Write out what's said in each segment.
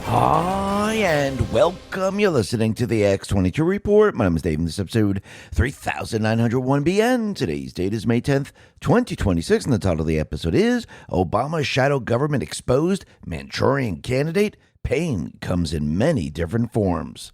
Hi, and welcome. You're listening to the X22 Report. My name is Dave, and this is episode 3901BN. Today's date is May 10th, 2026, and the title of the episode is Obama's Shadow Government Exposed, Manchurian Candidate, Pain Comes in Many Different Forms.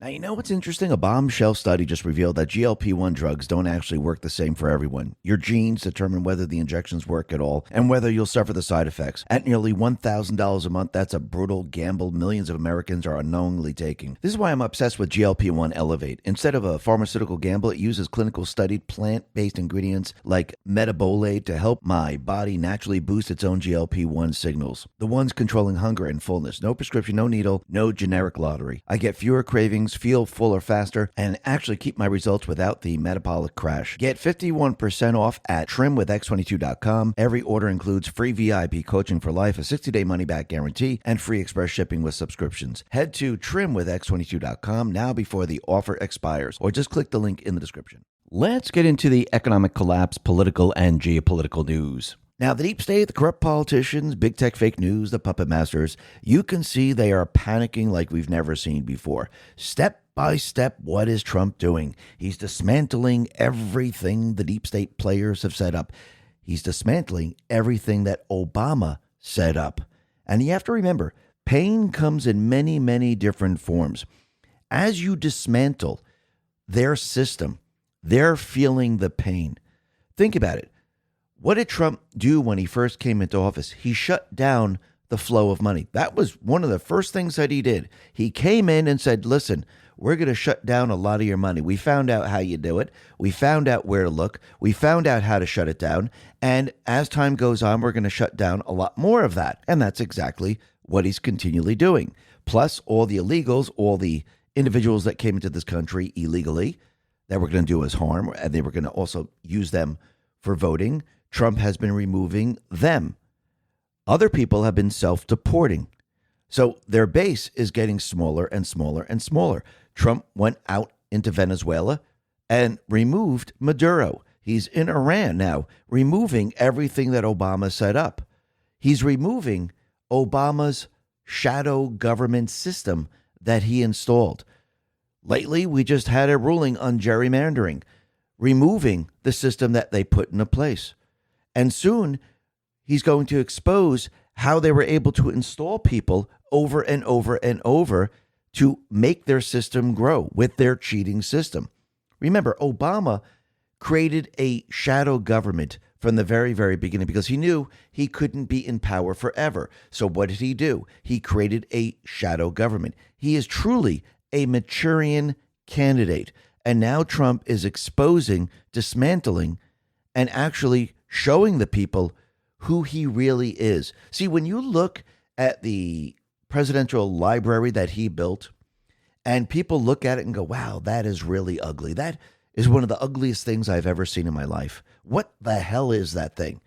Now, you know what's interesting? A bombshell study just revealed that GLP-1 drugs don't actually work the same for everyone. Your genes determine whether the injections work at all and whether you'll suffer the side effects. At nearly $1,000 a month, that's a brutal gamble millions of Americans are unknowingly taking. This is why I'm obsessed with GLP-1 Elevate. Instead of a pharmaceutical gamble, it uses clinical studied plant-based ingredients like metabolate to help my body naturally boost its own GLP-1 signals. The ones controlling hunger and fullness. No prescription, no needle, no generic lottery. I get fewer cravings, feel fuller faster, and actually keep my results without the metabolic crash. Get 51% off at trimwithx22.com. Every order includes free VIP coaching for life, a 60-day money-back guarantee, and free express shipping with subscriptions. Head to trimwithx22.com now before the offer expires, or just click the link in the description. Let's get into the economic collapse, political, and geopolitical news. Now, the deep state, the corrupt politicians, big tech fake news, the puppet masters, you can see they are panicking like we've never seen before. Step by step, what is Trump doing? He's dismantling everything the deep state players have set up. He's dismantling everything that Obama set up. And you have to remember, pain comes in many, many different forms. As you dismantle their system, they're feeling the pain. Think about it. What did Trump do when he first came into office? He shut down the flow of money. That was one of the first things that he did. He came in and said, listen, we're going to shut down a lot of your money. We found out how you do it. We found out where to look. We found out how to shut it down. And as time goes on, we're going to shut down a lot more of that. And that's exactly what he's continually doing. Plus, all the illegals, all the individuals that came into this country illegally that were going to do us harm, and they were going to also use them for voting. Trump has been removing them. Other people have been self-deporting. So their base is getting smaller and smaller and smaller. Trump went out into Venezuela and removed Maduro. He's in Iran now, removing everything that Obama set up. He's removing Obama's shadow government system that he installed. Lately, we just had a ruling on gerrymandering, removing the system that they put into place. And soon, he's going to expose how they were able to install people over and over and over to make their system grow with their cheating system. Remember, Obama created a shadow government from the very, very beginning because he knew he couldn't be in power forever. So what did he do? He created a shadow government. He is truly a Manchurian candidate. And now Trump is exposing, dismantling, and actually showing the people who he really is. See, when you look at the presidential library that he built, and people look at it and go, wow, that is really ugly. That is one of the ugliest things I've ever seen in my life. What the hell is that thing?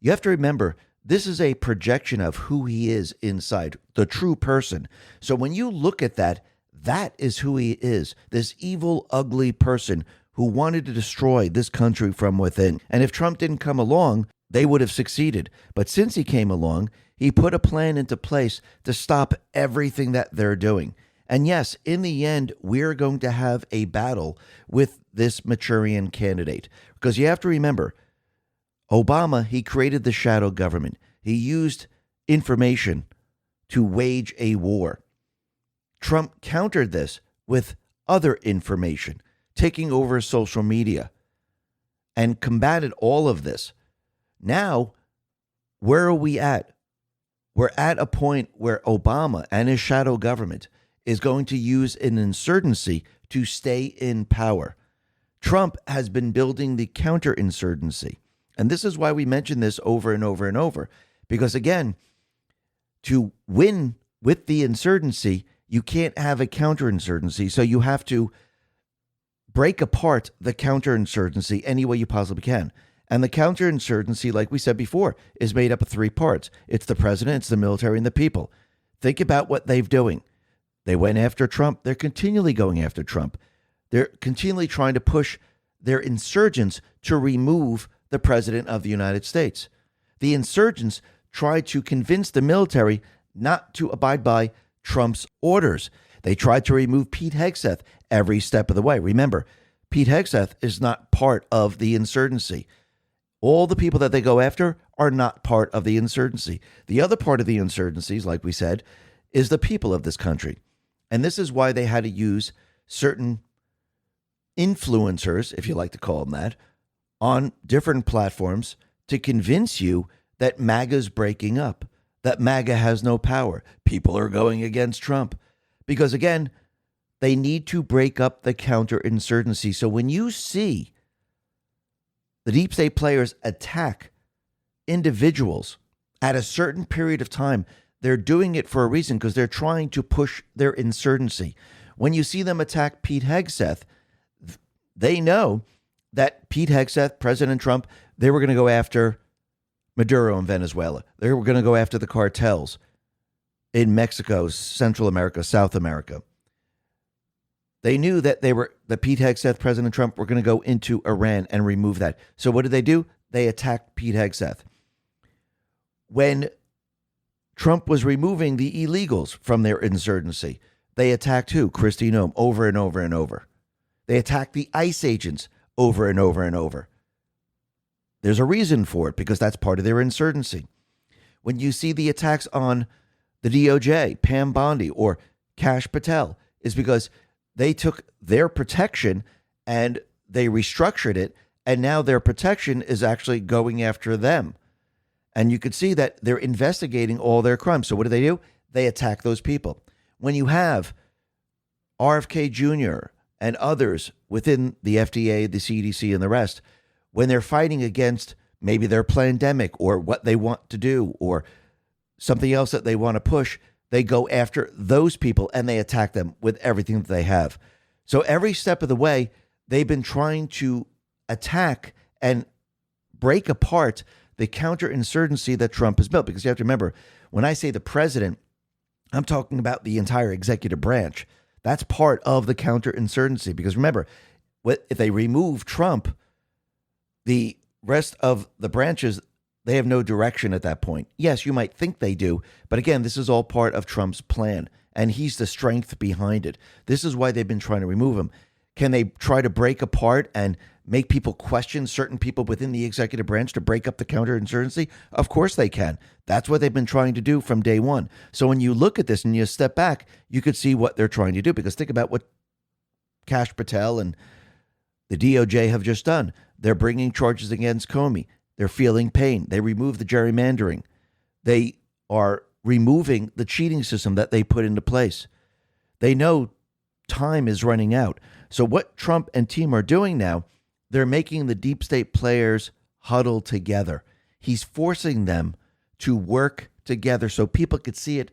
You have to remember, this is a projection of who he is inside, the true person. So when you look at that, that is who he is, this evil, ugly person who wanted to destroy this country from within. And if Trump didn't come along, they would have succeeded. But since he came along, he put a plan into place to stop everything that they're doing. And yes, in the end, we're going to have a battle with this Manchurian candidate. Because you have to remember, Obama, he created the shadow government. He used information to wage a war. Trump countered this with other information, taking over social media, and combated all of this. Now, where are we at? We're at a point where Obama and his shadow government is going to use an insurgency to stay in power. Trump has been building the counterinsurgency. And this is why we mention this over and over and over. Because again, to win with the insurgency, you can't have a counterinsurgency. So you have to break apart the counterinsurgency any way you possibly can. And the counterinsurgency, like we said before, is made up of three parts. It's the president, it's the military, and the people. Think about what they're doing. They went after Trump. They're continually going after Trump. They're continually trying to push their insurgents to remove the president of the United States. The insurgents tried to convince the military not to abide by Trump's orders. They tried to remove Pete Hegseth every step of the way. Remember, Pete Hegseth is not part of the insurgency. All the people that they go after are not part of the insurgency. The other part of the insurgencies, like we said, is the people of this country. And this is why they had to use certain influencers, if you like to call them that, on different platforms to convince you that MAGA's breaking up, that MAGA has no power. People are going against Trump. Because again, they need to break up the counterinsurgency. So when you see the deep state players attack individuals at a certain period of time, they're doing it for a reason, because they're trying to push their insurgency. When you see them attack Pete Hegseth, they know that Pete Hegseth, President Trump, they were going to go after Maduro in Venezuela. They were going to go after the cartels in Mexico, Central America, South America. They knew that Pete Hegseth, President Trump, were going to go into Iran and remove that. So what did they do? They attacked Pete Hegseth. When Trump was removing the illegals from their insurgency, they attacked who? Kristi Noem, over and over and over. They attacked the ICE agents over and over and over. There's a reason for it, because that's part of their insurgency. When you see the attacks on the DOJ, Pam Bondi or Kash Patel, is because they took their protection and they restructured it, and now their protection is actually going after them. And you could see that they're investigating all their crimes. So what do? They attack those people. When you have RFK Jr. and others within the FDA, the CDC, and the rest, when they're fighting against maybe their pandemic or what they want to do or something else that they want to push, they go after those people and they attack them with everything that they have. So every step of the way, they've been trying to attack and break apart the counterinsurgency that Trump has built. Because you have to remember, when I say the president, I'm talking about the entire executive branch. That's part of the counterinsurgency. Because remember, if they remove Trump, the rest of the branches, they have no direction at that point. Yes, you might think they do, but again, this is all part of Trump's plan, and he's the strength behind it. This is why they've been trying to remove him. Can they try to break apart and make people question certain people within the executive branch to break up the counterinsurgency? Of course they can. That's what they've been trying to do from day one. So when you look at this and you step back, you could see what they're trying to do. Because think about what Kash Patel and the DOJ have just done. They're bringing charges against Comey. They're feeling pain. They removed the gerrymandering. They are removing the cheating system that they put into place. They know time is running out. So what Trump and team are doing now, they're making the deep state players huddle together. He's forcing them to work together so people could see it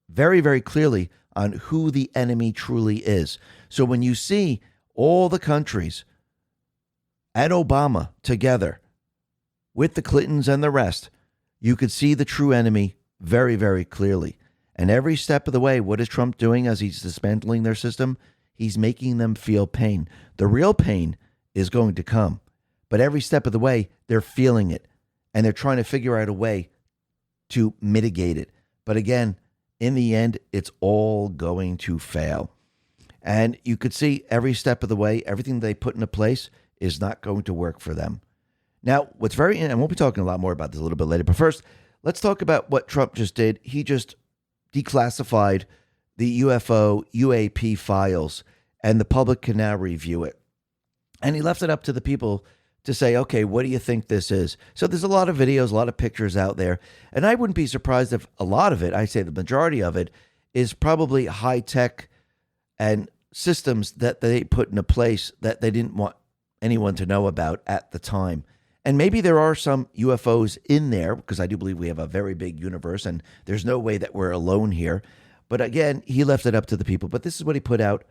very, very clearly on who the enemy truly is. So when you see all the countries and Obama together with the Clintons and the rest, you could see the true enemy very, very clearly. And every step of the way, what is Trump doing as he's dismantling their system? He's making them feel pain. The real pain is going to come. But every step of the way, they're feeling it. And they're trying to figure out a way to mitigate it. But again, in the end, it's all going to fail. And you could see every step of the way, everything they put into place is not going to work for them. Now, and we'll be talking a lot more about this a little bit later, but first, let's talk about what Trump just did. He just declassified the UFO UAP files, and the public can now review it. And he left it up to the people to say, okay, what do you think this is? So there's a lot of videos, a lot of pictures out there, and I wouldn't be surprised if a lot of it, I say the majority of it, is probably high-tech and systems that they put into place that they didn't want anyone to know about at the time. And maybe there are some UFOs in there, because I do believe we have a very big universe and there's no way that we're alone here. But again, he left it up to the people. But this is what he put out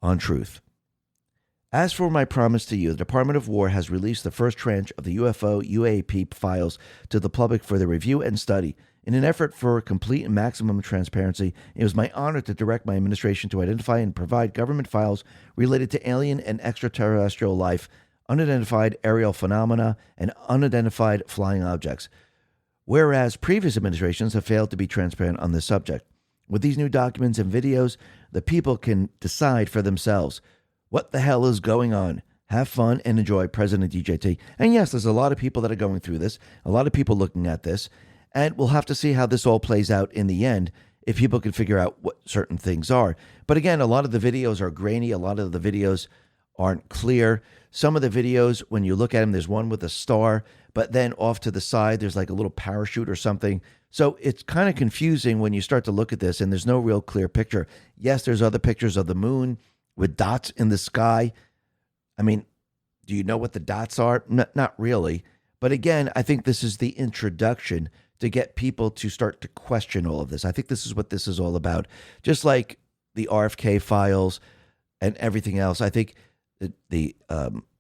on Truth. As for my promise to you, the Department of War has released the first tranche of the UFO UAP files to the public for their review and study. In an effort for complete and maximum transparency, it was my honor to direct my administration to identify and provide government files related to alien and extraterrestrial life, unidentified aerial phenomena, and unidentified flying objects. whereas previous administrations have failed to be transparent on this subject. With these new documents and videos, the people can decide for themselves what the hell is going on. Have fun and enjoy President DJT. And yes, there's a lot of people that are going through this, a lot of people looking at this, and we'll have to see how this all plays out in the end if people can figure out what certain things are. But again, a lot of the videos are grainy. A lot of the videos aren't clear. Some of the videos, when you look at them, there's one with a star, but then off to the side, there's like a little parachute or something. So it's kind of confusing when you start to look at this, and there's no real clear picture. Yes, there's other pictures of the moon with dots in the sky. I mean, do you know what the dots are? Not really. But again, I think this is the introduction to get people to start to question all of this. I think this is what this is all about. Just like the RFK files and everything else, I think the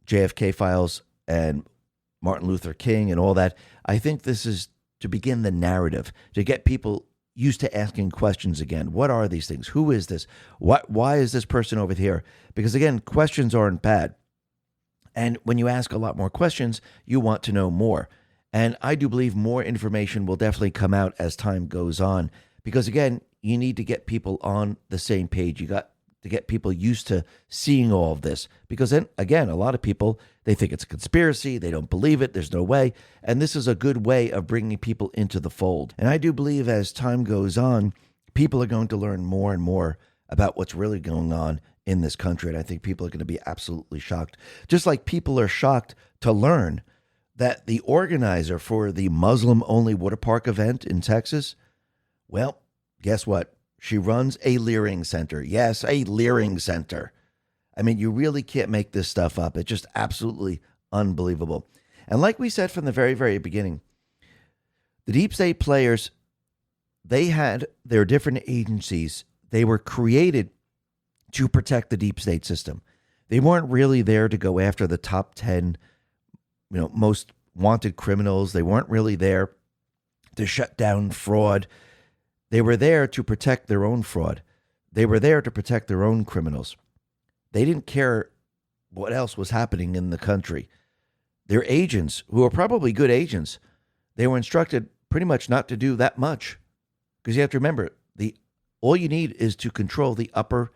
JFK files and Martin Luther King and all that, I think this is to begin the narrative, to get people used to asking questions again. What are these things? Who is this? Why is this person over here? Because again, questions aren't bad. And when you ask a lot more questions, you want to know more. And I do believe more information will definitely come out as time goes on. Because again, you need to get people on the same page. You got to get people used to seeing all of this. Because then, again, a lot of people, they think it's a conspiracy. They don't believe it. There's no way. And this is a good way of bringing people into the fold. And I do believe as time goes on, people are going to learn more and more about what's really going on in this country. And I think people are going to be absolutely shocked. Just like people are shocked to learn that the organizer for the Muslim-only water park event in Texas, well, guess what? She runs a Leering Center. Yes, a Leering Center. I mean, you really can't make this stuff up. It's just absolutely unbelievable. And like we said from the very, very beginning, the deep state players, they had their different agencies. They were created to protect the deep state system. They weren't really there to go after the top 10 most wanted criminals. They weren't really there to shut down fraud. They were there to protect their own fraud. They were there to protect their own criminals. They didn't care what else was happening in the country. Their agents, who are probably good agents, they were instructed pretty much not to do that much. Because you have to remember, all you need is to control the upper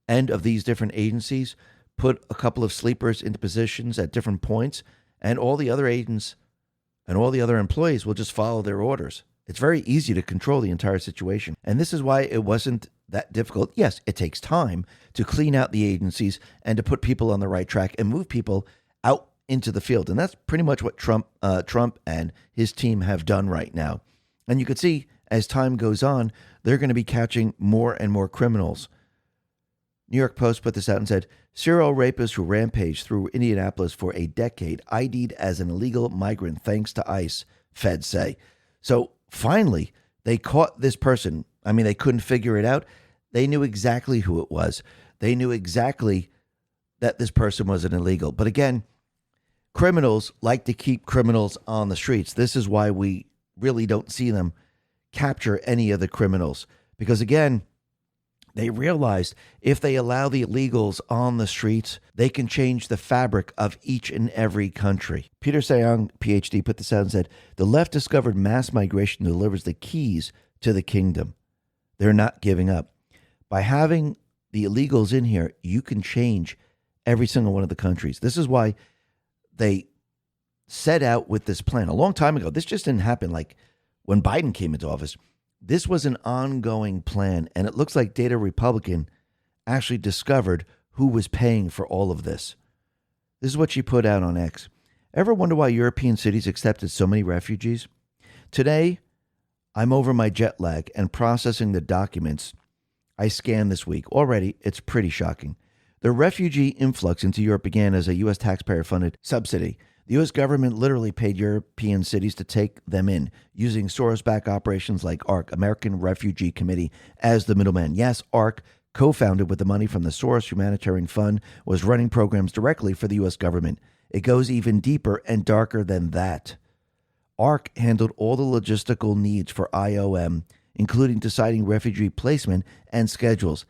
end of these different agencies, put a couple of sleepers into positions at different points, and all the other agents and all the other employees will just follow their orders. It's very easy to control the entire situation. And this is why it wasn't that difficult. Yes, it takes time to clean out the agencies and to put people on the right track and move people out into the field. And that's pretty much what Trump and his team have done right now. And you could see as time goes on, they're going to be catching more and more criminals. New York Post put this out and said, serial rapist who rampaged through Indianapolis for a decade, ID'd as an illegal migrant thanks to ICE, feds say. So finally, they caught this person. I mean, they couldn't figure it out. They knew exactly who it was. They knew exactly that this person was an illegal. But again, criminals like to keep criminals on the streets. This is why we really don't see them capture any of the criminals. Because again, they realized if they allow the illegals on the streets, they can change the fabric of each and every country. Peter Sayong, PhD, put this out and said, the left discovered mass migration delivers the keys to the kingdom. They're not giving up. By having the illegals in here, you can change every single one of the countries. This is why they set out with this plan a long time ago. This just didn't happen like when Biden came into office. This was an ongoing plan, and it looks like Data Republican actually discovered who was paying for all of this. This is what she put out on X. Ever wonder why European cities accepted so many refugees? Today, I'm over my jet lag and processing the documents I scanned this week. Already, it's pretty shocking. The refugee influx into Europe began as a U.S. taxpayer-funded subsidy. The U.S. government literally paid European cities to take them in, using Soros-backed operations like ARC, American Refugee Committee, as the middleman. Yes, ARC, co-founded with the money from the Soros Humanitarian Fund, was running programs directly for the U.S. government. It goes even deeper and darker than that. ARC handled all the logistical needs for IOM, including deciding refugee placement and schedules.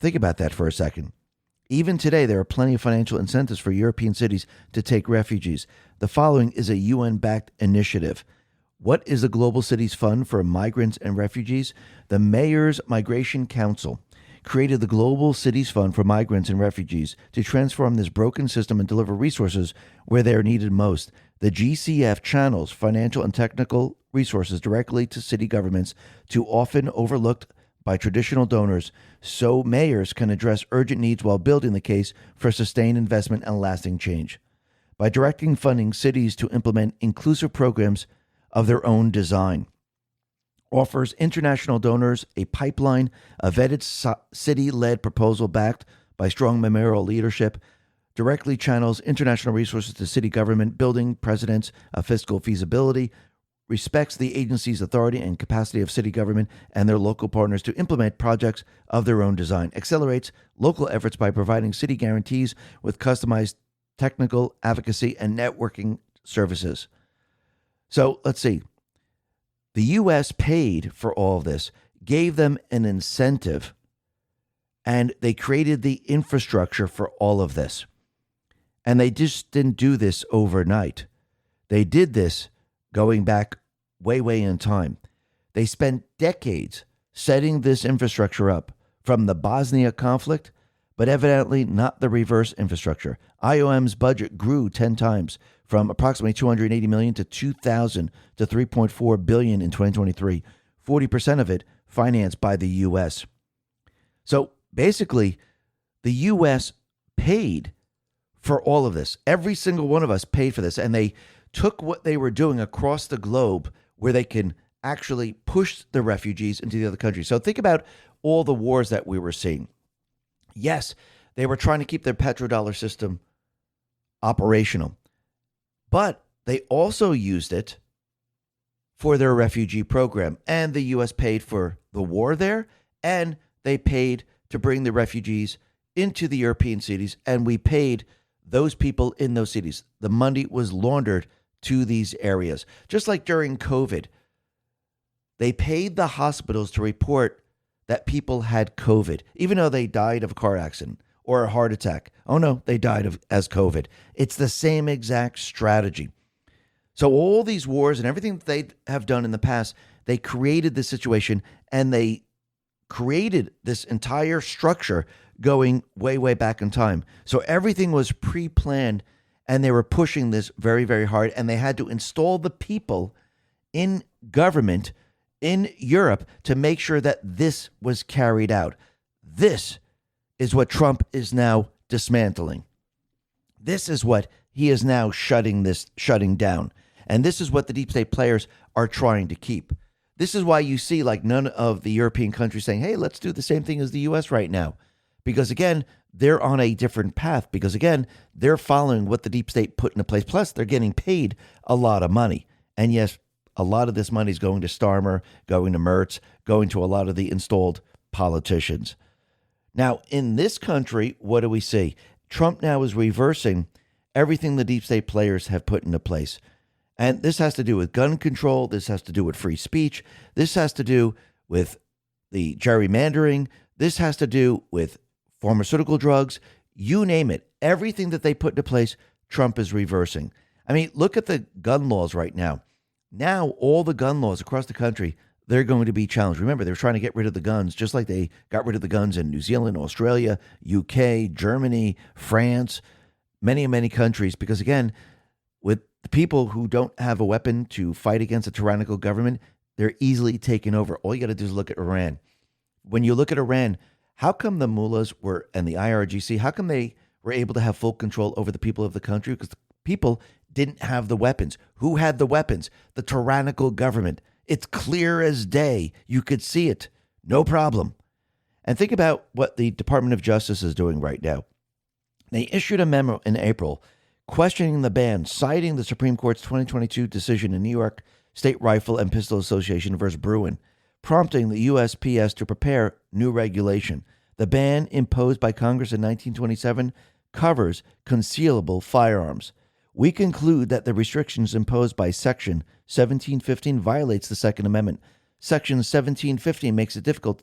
Think about that for a second. Even today, there are plenty of financial incentives for European cities to take refugees. The following is a UN-backed initiative. What is the Global Cities Fund for Migrants and Refugees? The Mayor's Migration Council created the Global Cities Fund for Migrants and Refugees to transform this broken system and deliver resources where they are needed most. The GCF channels financial and technical resources directly to city governments, too often overlooked by traditional donors, so mayors can address urgent needs while building the case for sustained investment and lasting change. By directing funding cities to implement inclusive programs of their own design, offers international donors a pipeline, a vetted city-led proposal backed by strong mayoral leadership, directly channels international resources to city government, building precedents of fiscal feasibility, respects the agency's authority and capacity of city government and their local partners to implement projects of their own design, accelerates local efforts by providing city guarantees with customized technical advocacy and networking services. So let's see. The U.S. paid for all of this, gave them an incentive, and they created the infrastructure for all of this. And they just didn't do this overnight. They did this going back way in time. They spent decades setting this infrastructure up from the Bosnia conflict, but evidently not the reverse infrastructure. IOM's budget grew 10 times from approximately $280 million to $2,000 to $3.4 billion in 2023, 40% of it financed by the U.S. So basically, the U.S. paid for all of this. Every single one of us paid for this, and they took what they were doing across the globe where they can actually push the refugees into the other countries. So think about all the wars that we were seeing. Yes, they were trying to keep their petrodollar system operational, but they also used it for their refugee program. And the U.S. paid for the war there, and they paid to bring the refugees into the European cities, and we paid those people in those cities. The money was laundered to these areas. Just like during COVID, they paid the hospitals to report that people had COVID, even though they died of a car accident or a heart attack. Oh no, they died as COVID. It's the same exact strategy. So all these wars and everything that they have done in the past, they created this situation, and they created this entire structure going way back in time. So everything was pre-planned, and they were pushing this very hard, and they had to install the people in government in Europe to make sure that this was carried out. This is what Trump is now dismantling. This is what he is now shutting down. And this is what the deep state players are trying to keep. This is why you see like none of the European countries saying, hey, let's do the same thing as the U.S. right now. Because again, they're on a different path. Because again, they're following what the deep state put into place. Plus, they're getting paid a lot of money. And yes, a lot of this money is going to Starmer, going to Mertz, going to a lot of the installed politicians. Now, in this country, what do we see? Trump now is reversing everything the deep state players have put into place. And this has to do with gun control. This has to do with free speech. This has to do with the gerrymandering. This has to do with pharmaceutical drugs. You name it. Everything that they put into place, Trump is reversing. I mean, look at the gun laws right now. Now, all the gun laws across the country, they're going to be challenged. Remember, they were trying to get rid of the guns, just like they got rid of the guns in New Zealand, Australia, UK, Germany, France, many countries. Because again, with the people who don't have a weapon to fight against a tyrannical government, they're easily taken over. All you got to do is look at Iran. When you look at Iran, how come the mullahs and the IRGC, how come they were able to have full control over the people of the country? Because the people didn't have the weapons. Who had the weapons? The tyrannical government. It's clear as day. You could see it. No problem. And think about what the Department of Justice is doing right now. They issued a memo in April questioning the ban, citing the Supreme Court's 2022 decision in New York State Rifle and Pistol Association versus Bruin, prompting the USPS to prepare new regulation. The ban imposed by Congress in 1927 covers concealable firearms. We conclude that the restrictions imposed by Section 1715 violates the Second Amendment. Section 1715 makes it difficult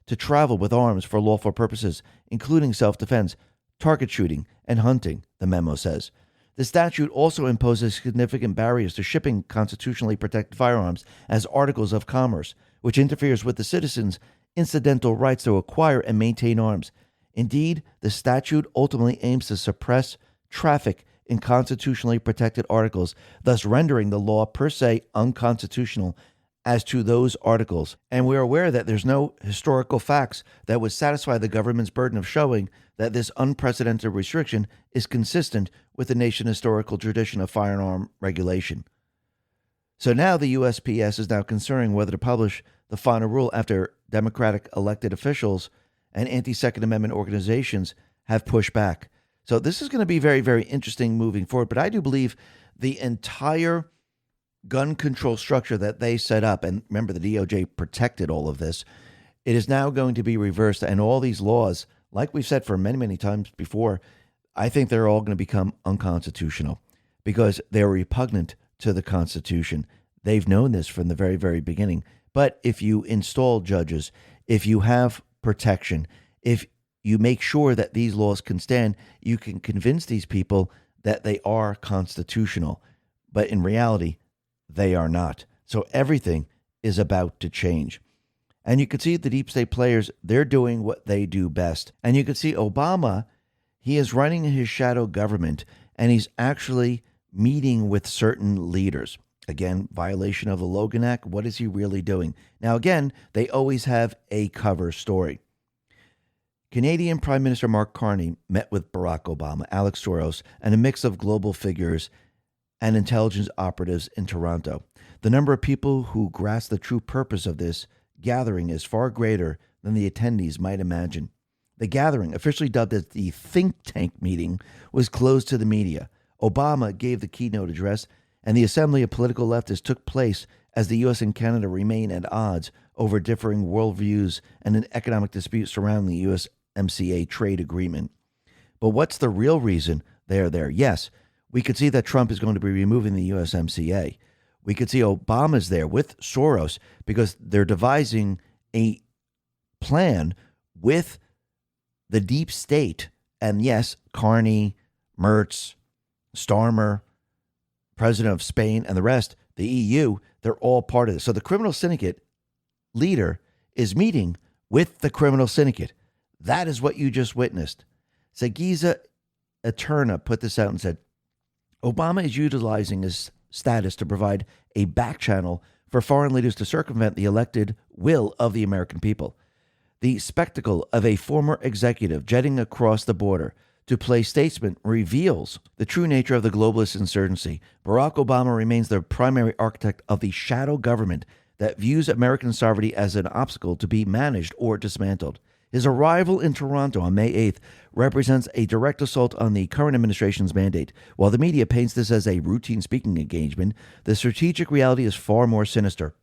to travel with arms for lawful purposes, including self-defense, target shooting, and hunting, the memo says. The statute also imposes significant barriers to shipping constitutionally protected firearms as articles of commerce, which interferes with the citizens' incidental rights to acquire and maintain arms. Indeed, the statute ultimately aims to suppress traffic in constitutionally protected articles, thus rendering the law per se unconstitutional as to those articles. And we are aware that there's no historical facts that would satisfy the government's burden of showing that this unprecedented restriction is consistent with the nation's historical tradition of firearm regulation. So now the USPS is now considering whether to publish the final rule after Democratic elected officials and anti-Second Amendment organizations have pushed back. So this is going to be very, very interesting moving forward. But I do believe the entire gun control structure that they set up, and remember the DOJ protected all of this, it is now going to be reversed. And all these laws, like we've said for many, many times before, I think they're all going to become unconstitutional because they're repugnant to the Constitution. They've known this from the very, very beginning. But if you install judges, if you have protection, if you make sure that these laws can stand, you can convince these people that they are constitutional. But in reality, they are not. So everything is about to change. And you can see the deep state players, they're doing what they do best. And you can see Obama, he is running his shadow government, and he's actually meeting with certain leaders. Again, violation of the Logan Act. What is he really doing? Now, again, they always have a cover story. Canadian Prime Minister Mark Carney met with Barack Obama, Alex Soros, and a mix of global figures and intelligence operatives in Toronto. The number of people who grasp the true purpose of this gathering is far greater than the attendees might imagine. The gathering, officially dubbed as the think tank meeting, was closed to the media. Obama gave the keynote address, and the assembly of political leftists took place as the U.S. and Canada remain at odds over differing worldviews and an economic dispute surrounding the USMCA trade agreement. But what's the real reason they are there? Yes, we could see that Trump is going to be removing the USMCA. We could see Obama's there with Soros because they're devising a plan with the deep state. And yes, Carney, Mertz, Starmer, President of Spain, and the rest, the EU, they're all part of this. So the criminal syndicate leader is meeting with the criminal syndicate. That is what you just witnessed. Sagiza Eterna put this out and said, Obama is utilizing his status to provide a back channel for foreign leaders to circumvent the elected will of the American people. The spectacle of a former executive jetting across the border to play statesman reveals the true nature of the globalist insurgency. Barack Obama remains the primary architect of the shadow government that views American sovereignty as an obstacle to be managed or dismantled. His arrival in Toronto on May 8th represents a direct assault on the current administration's mandate. While the media paints this as a routine speaking engagement, the strategic reality is far more sinister.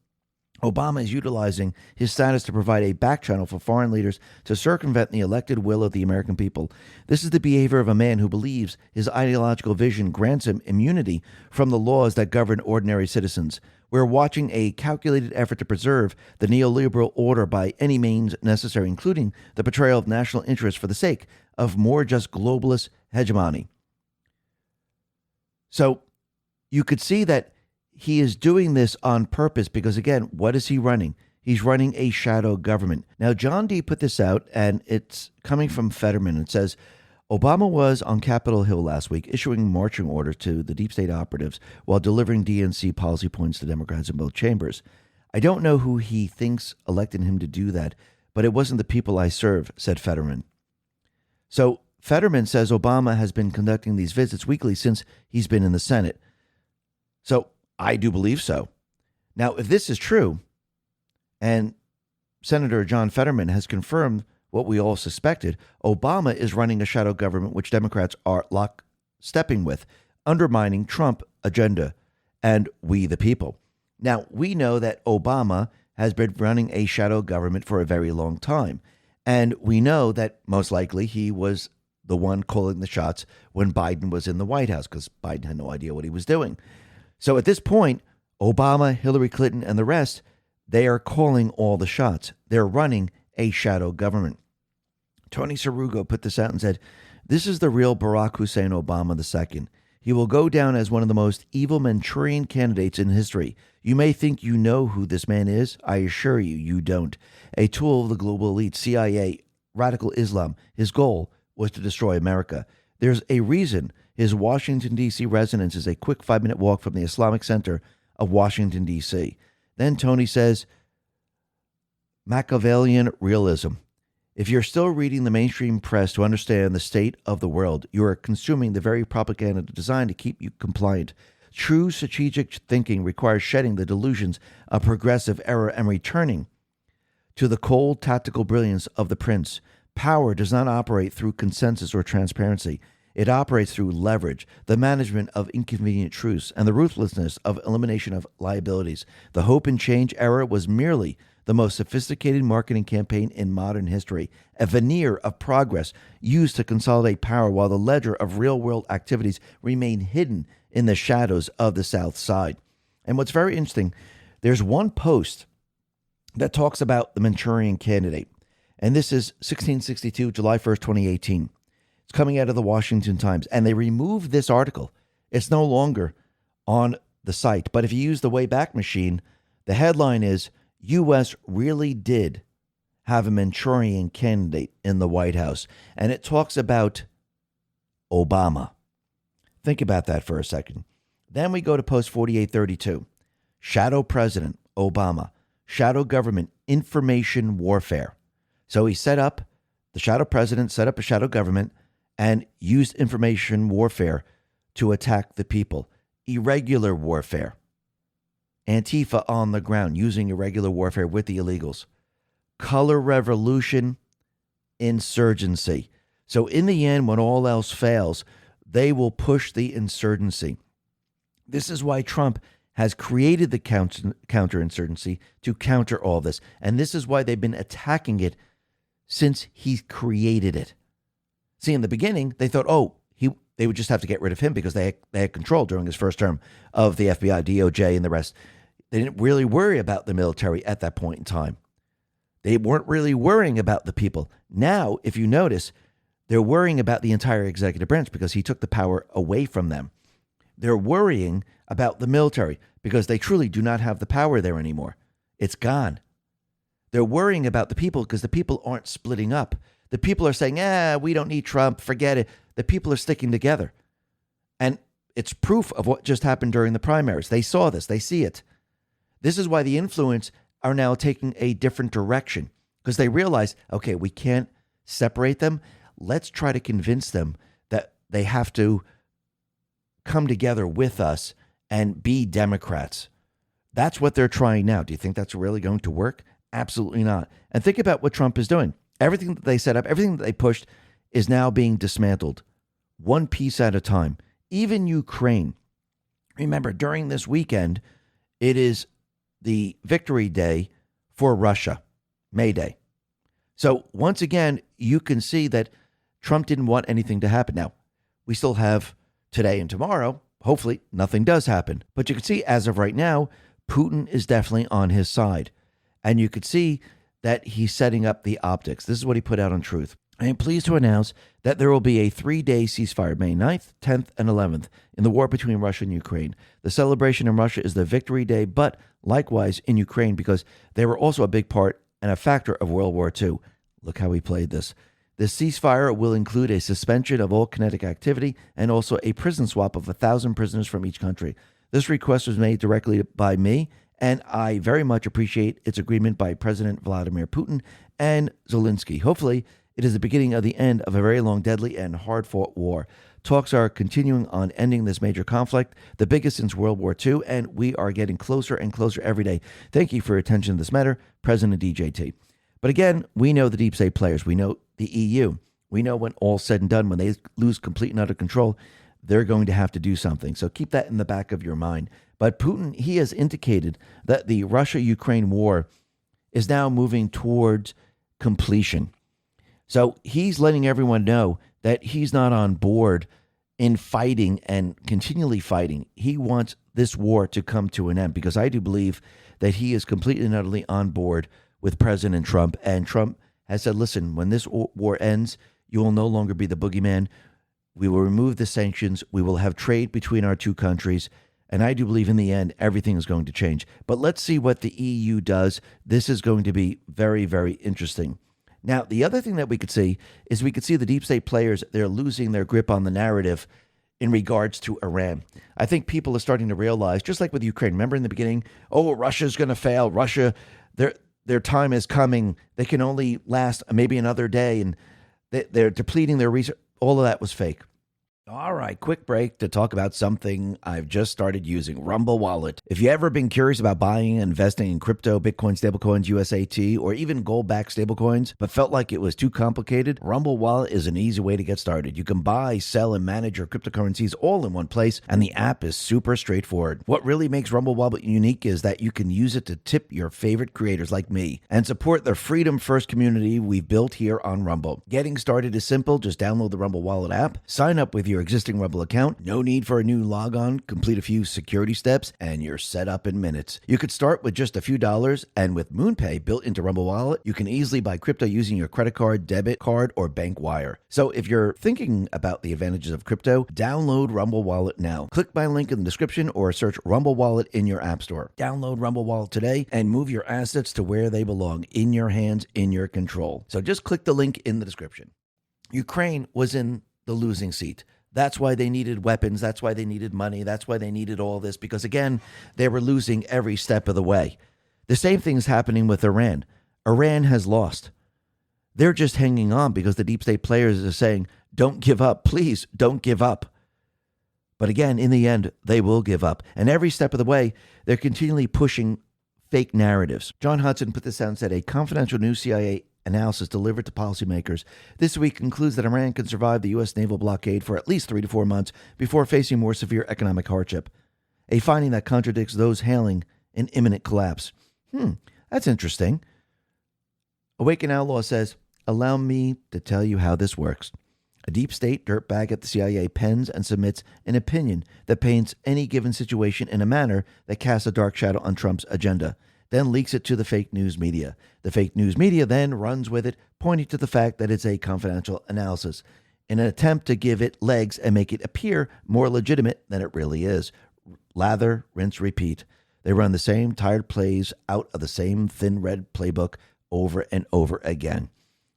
Obama is utilizing his status to provide a back channel for foreign leaders to circumvent the elected will of the American people. This is the behavior of a man who believes his ideological vision grants him immunity from the laws that govern ordinary citizens. We're watching a calculated effort to preserve the neoliberal order by any means necessary, including the betrayal of national interest for the sake of more just globalist hegemony. So you could see that he is doing this on purpose because, again, what is he running? He's running a shadow government. Now, John D. put this out, and it's coming from Fetterman. It says, Obama was on Capitol Hill last week issuing marching orders to the deep state operatives while delivering DNC policy points to Democrats in both chambers. I don't know who he thinks elected him to do that, but it wasn't the people I serve, said Fetterman. So Fetterman says Obama has been conducting these visits weekly since he's been in the Senate. So I do believe so. Now, if this is true, and Senator John Fetterman has confirmed what we all suspected, Obama is running a shadow government which Democrats are lockstepping with, undermining Trump agenda and we the people. Now, we know that Obama has been running a shadow government for a very long time. And we know that most likely he was the one calling the shots when Biden was in the White House because Biden had no idea what he was doing. So at this point, Obama, Hillary Clinton, and the rest, they are calling all the shots. They're running a shadow government. Tony Sarugo put this out and said, this is the real Barack Hussein Obama II. He will go down as one of the most evil Manchurian candidates in history. You may think you know who this man is. I assure you, you don't. A tool of the global elite, CIA, radical Islam. His goal was to destroy America. There's a reason his Washington, D.C. residence is a quick 5-minute walk from the Islamic center of Washington, D.C. Then Tony says, Machiavellian realism. If you're still reading the mainstream press to understand the state of the world, you are consuming the very propaganda designed to keep you compliant. True strategic thinking requires shedding the delusions of progressive error and returning to the cold tactical brilliance of the prince. Power does not operate through consensus or transparency. It operates through leverage, the management of inconvenient truths, and the ruthlessness of elimination of liabilities. The Hope and Change era was merely the most sophisticated marketing campaign in modern history, a veneer of progress used to consolidate power while the ledger of real-world activities remained hidden in the shadows of the South Side. And what's very interesting, there's one post that talks about the Manchurian candidate, and this is 1662, July 1st, 2018. It's coming out of the Washington Times, and they removed this article. It's no longer on the site, but if you use the Wayback Machine, the headline is, U.S. really did have a Manchurian candidate in the White House, and it talks about Obama. Think about that for a second. Then we go to post 4832. Shadow President Obama. Shadow government information warfare. So he the shadow president set up a shadow government and used information warfare to attack the people. Irregular warfare. Antifa on the ground using irregular warfare with the illegals. Color revolution, insurgency. So in the end, when all else fails, they will push the insurgency. This is why Trump has created the counterinsurgency to counter all this. And this is why they've been attacking it since he created it. See, in the beginning, they thought, they would just have to get rid of him because they had control during his first term of the FBI, DOJ, and the rest. They didn't really worry about the military at that point in time. They weren't really worrying about the people. Now, if you notice, they're worrying about the entire executive branch because he took the power away from them. They're worrying about the military because they truly do not have the power there anymore. It's gone. They're worrying about the people because the people aren't splitting up. The people are saying, we don't need Trump, forget it. The people are sticking together. And it's proof of what just happened during the primaries. They saw this. They see it. This is why the influence are now taking a different direction because they realize, okay, we can't separate them. Let's try to convince them that they have to come together with us and be Democrats. That's what they're trying now. Do you think that's really going to work? Absolutely not. And think about what Trump is doing. Everything that they set up, everything that they pushed is now being dismantled, one piece at a time. Even Ukraine. Remember, during this weekend, it is the victory day for Russia, May Day. So once again, you can see that Trump didn't want anything to happen. Now, we still have today and tomorrow. Hopefully, nothing does happen. But you can see, as of right now, Putin is definitely on his side. And you could see that he's setting up the optics. This is what he put out on Truth. I am pleased to announce that there will be a 3-day ceasefire, May 9th, 10th, and 11th, in the war between Russia and Ukraine. The celebration in Russia is the Victory Day, but likewise in Ukraine because they were also a big part and a factor of World War II. Look how he played this. The ceasefire will include a suspension of all kinetic activity and also a prison swap of 1,000 prisoners from each country. This request was made directly by me, and I very much appreciate its agreement by President Vladimir Putin and Zelensky. Hopefully, it is the beginning of the end of a very long, deadly, and hard-fought war. Talks are continuing on ending this major conflict, the biggest since World War II, and we are getting closer and closer every day. Thank you for your attention to this matter, President DJT. But again, we know the deep state players. We know the EU. We know when all's said and done, when they lose complete and utter control, they're going to have to do something. So keep that in the back of your mind. But Putin, he has indicated that the Russia-Ukraine war is now moving towards completion. So he's letting everyone know that he's not on board in fighting and continually fighting. He wants this war to come to an end because I do believe that he is completely and utterly on board with President Trump. And Trump has said, listen, when this war ends, you will no longer be the boogeyman. We will remove the sanctions. We will have trade between our two countries. And I do believe in the end, everything is going to change. But let's see what the EU does. This is going to be very, very interesting. Now, the other thing that we could see is we could see the deep state players, they're losing their grip on the narrative in regards to Iran. I think people are starting to realize, just like with Ukraine, remember in the beginning, oh, Russia's going to fail. Russia, their time is coming. They can only last maybe another day, and they're depleting their research. All of that was fake. All right, quick break to talk about something I've just started using, Rumble Wallet. If you've ever been curious about buying and investing in crypto, Bitcoin, stablecoins, USAT, or even gold-backed stablecoins, but felt like it was too complicated, Rumble Wallet is an easy way to get started. You can buy, sell, and manage your cryptocurrencies all in one place, and the app is super straightforward. What really makes Rumble Wallet unique is that you can use it to tip your favorite creators like me and support the freedom-first community we've built here on Rumble. Getting started is simple. Just download the Rumble Wallet app, sign up with your existing Rumble account, no need for a new logon, complete a few security steps, and you're set up in minutes. You could start with just a few dollars, and with MoonPay built into Rumble Wallet, you can easily buy crypto using your credit card, debit card, or bank wire. So if you're thinking about the advantages of crypto, download Rumble Wallet now. Click my link in the description or search Rumble Wallet in your app store. Download Rumble Wallet today and move your assets to where they belong, in your hands, in your control. So just click the link in the description. Ukraine was in the losing seat. That's why they needed weapons. That's why they needed money. That's why they needed all this, because, again, they were losing every step of the way. The same thing is happening with Iran. Iran has lost. They're just hanging on because the deep state players are saying, don't give up. Please don't give up. But again, in the end, they will give up. And every step of the way, they're continually pushing fake narratives. John Hudson put this out and said, a confidential new CIA analysis delivered to policymakers this week concludes that Iran can survive the U.S. naval blockade for at least 3 to 4 months before facing more severe economic hardship, a finding that contradicts those hailing an imminent collapse. That's interesting. Awaken Outlaw says, allow me to tell you how this works. A deep state dirtbag at the CIA pens and submits an opinion that paints any given situation in a manner that casts a dark shadow on Trump's agenda, then leaks it to the fake news media. The fake news media then runs with it, pointing to the fact that it's a confidential analysis, in an attempt to give it legs and make it appear more legitimate than it really is. Lather, rinse, repeat. They run the same tired plays out of the same thin red playbook over and over again.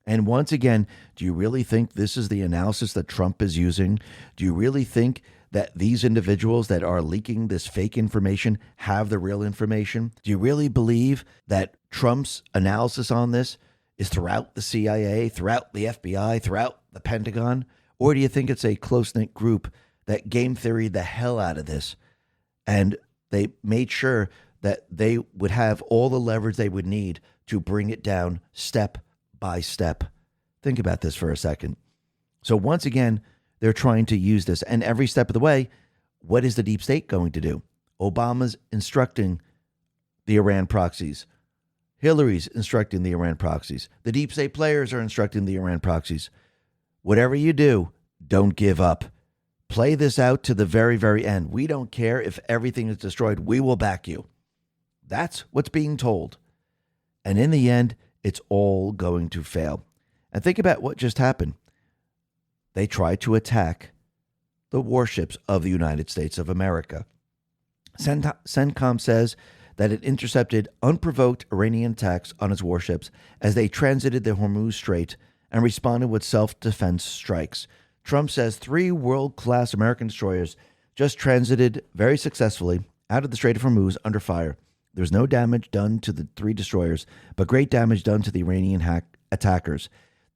And once again, do you really think this is the analysis that Trump is using? Do you really think that these individuals that are leaking this fake information have the real information? Do you really believe that Trump's analysis on this is throughout the CIA, throughout the FBI, throughout the Pentagon? Or do you think it's a close-knit group that game theoried the hell out of this, and they made sure that they would have all the leverage they would need to bring it down step by step? Think about this for a second. So once again, they're trying to use this. And every step of the way, what is the deep state going to do? Obama's instructing the Iran proxies. Hillary's instructing the Iran proxies. The deep state players are instructing the Iran proxies. Whatever you do, don't give up. Play this out to the very, very end. We don't care if everything is destroyed. We will back you. That's what's being told. And in the end, it's all going to fail. And think about what just happened. They tried to attack the warships of the United States of America. CENTCOM says that it intercepted unprovoked Iranian attacks on its warships as they transited the Hormuz Strait and responded with self-defense strikes. Trump says 3 world-class American destroyers just transited very successfully out of the Strait of Hormuz under fire. There was no damage done to the 3 destroyers, but great damage done to the Iranian attackers.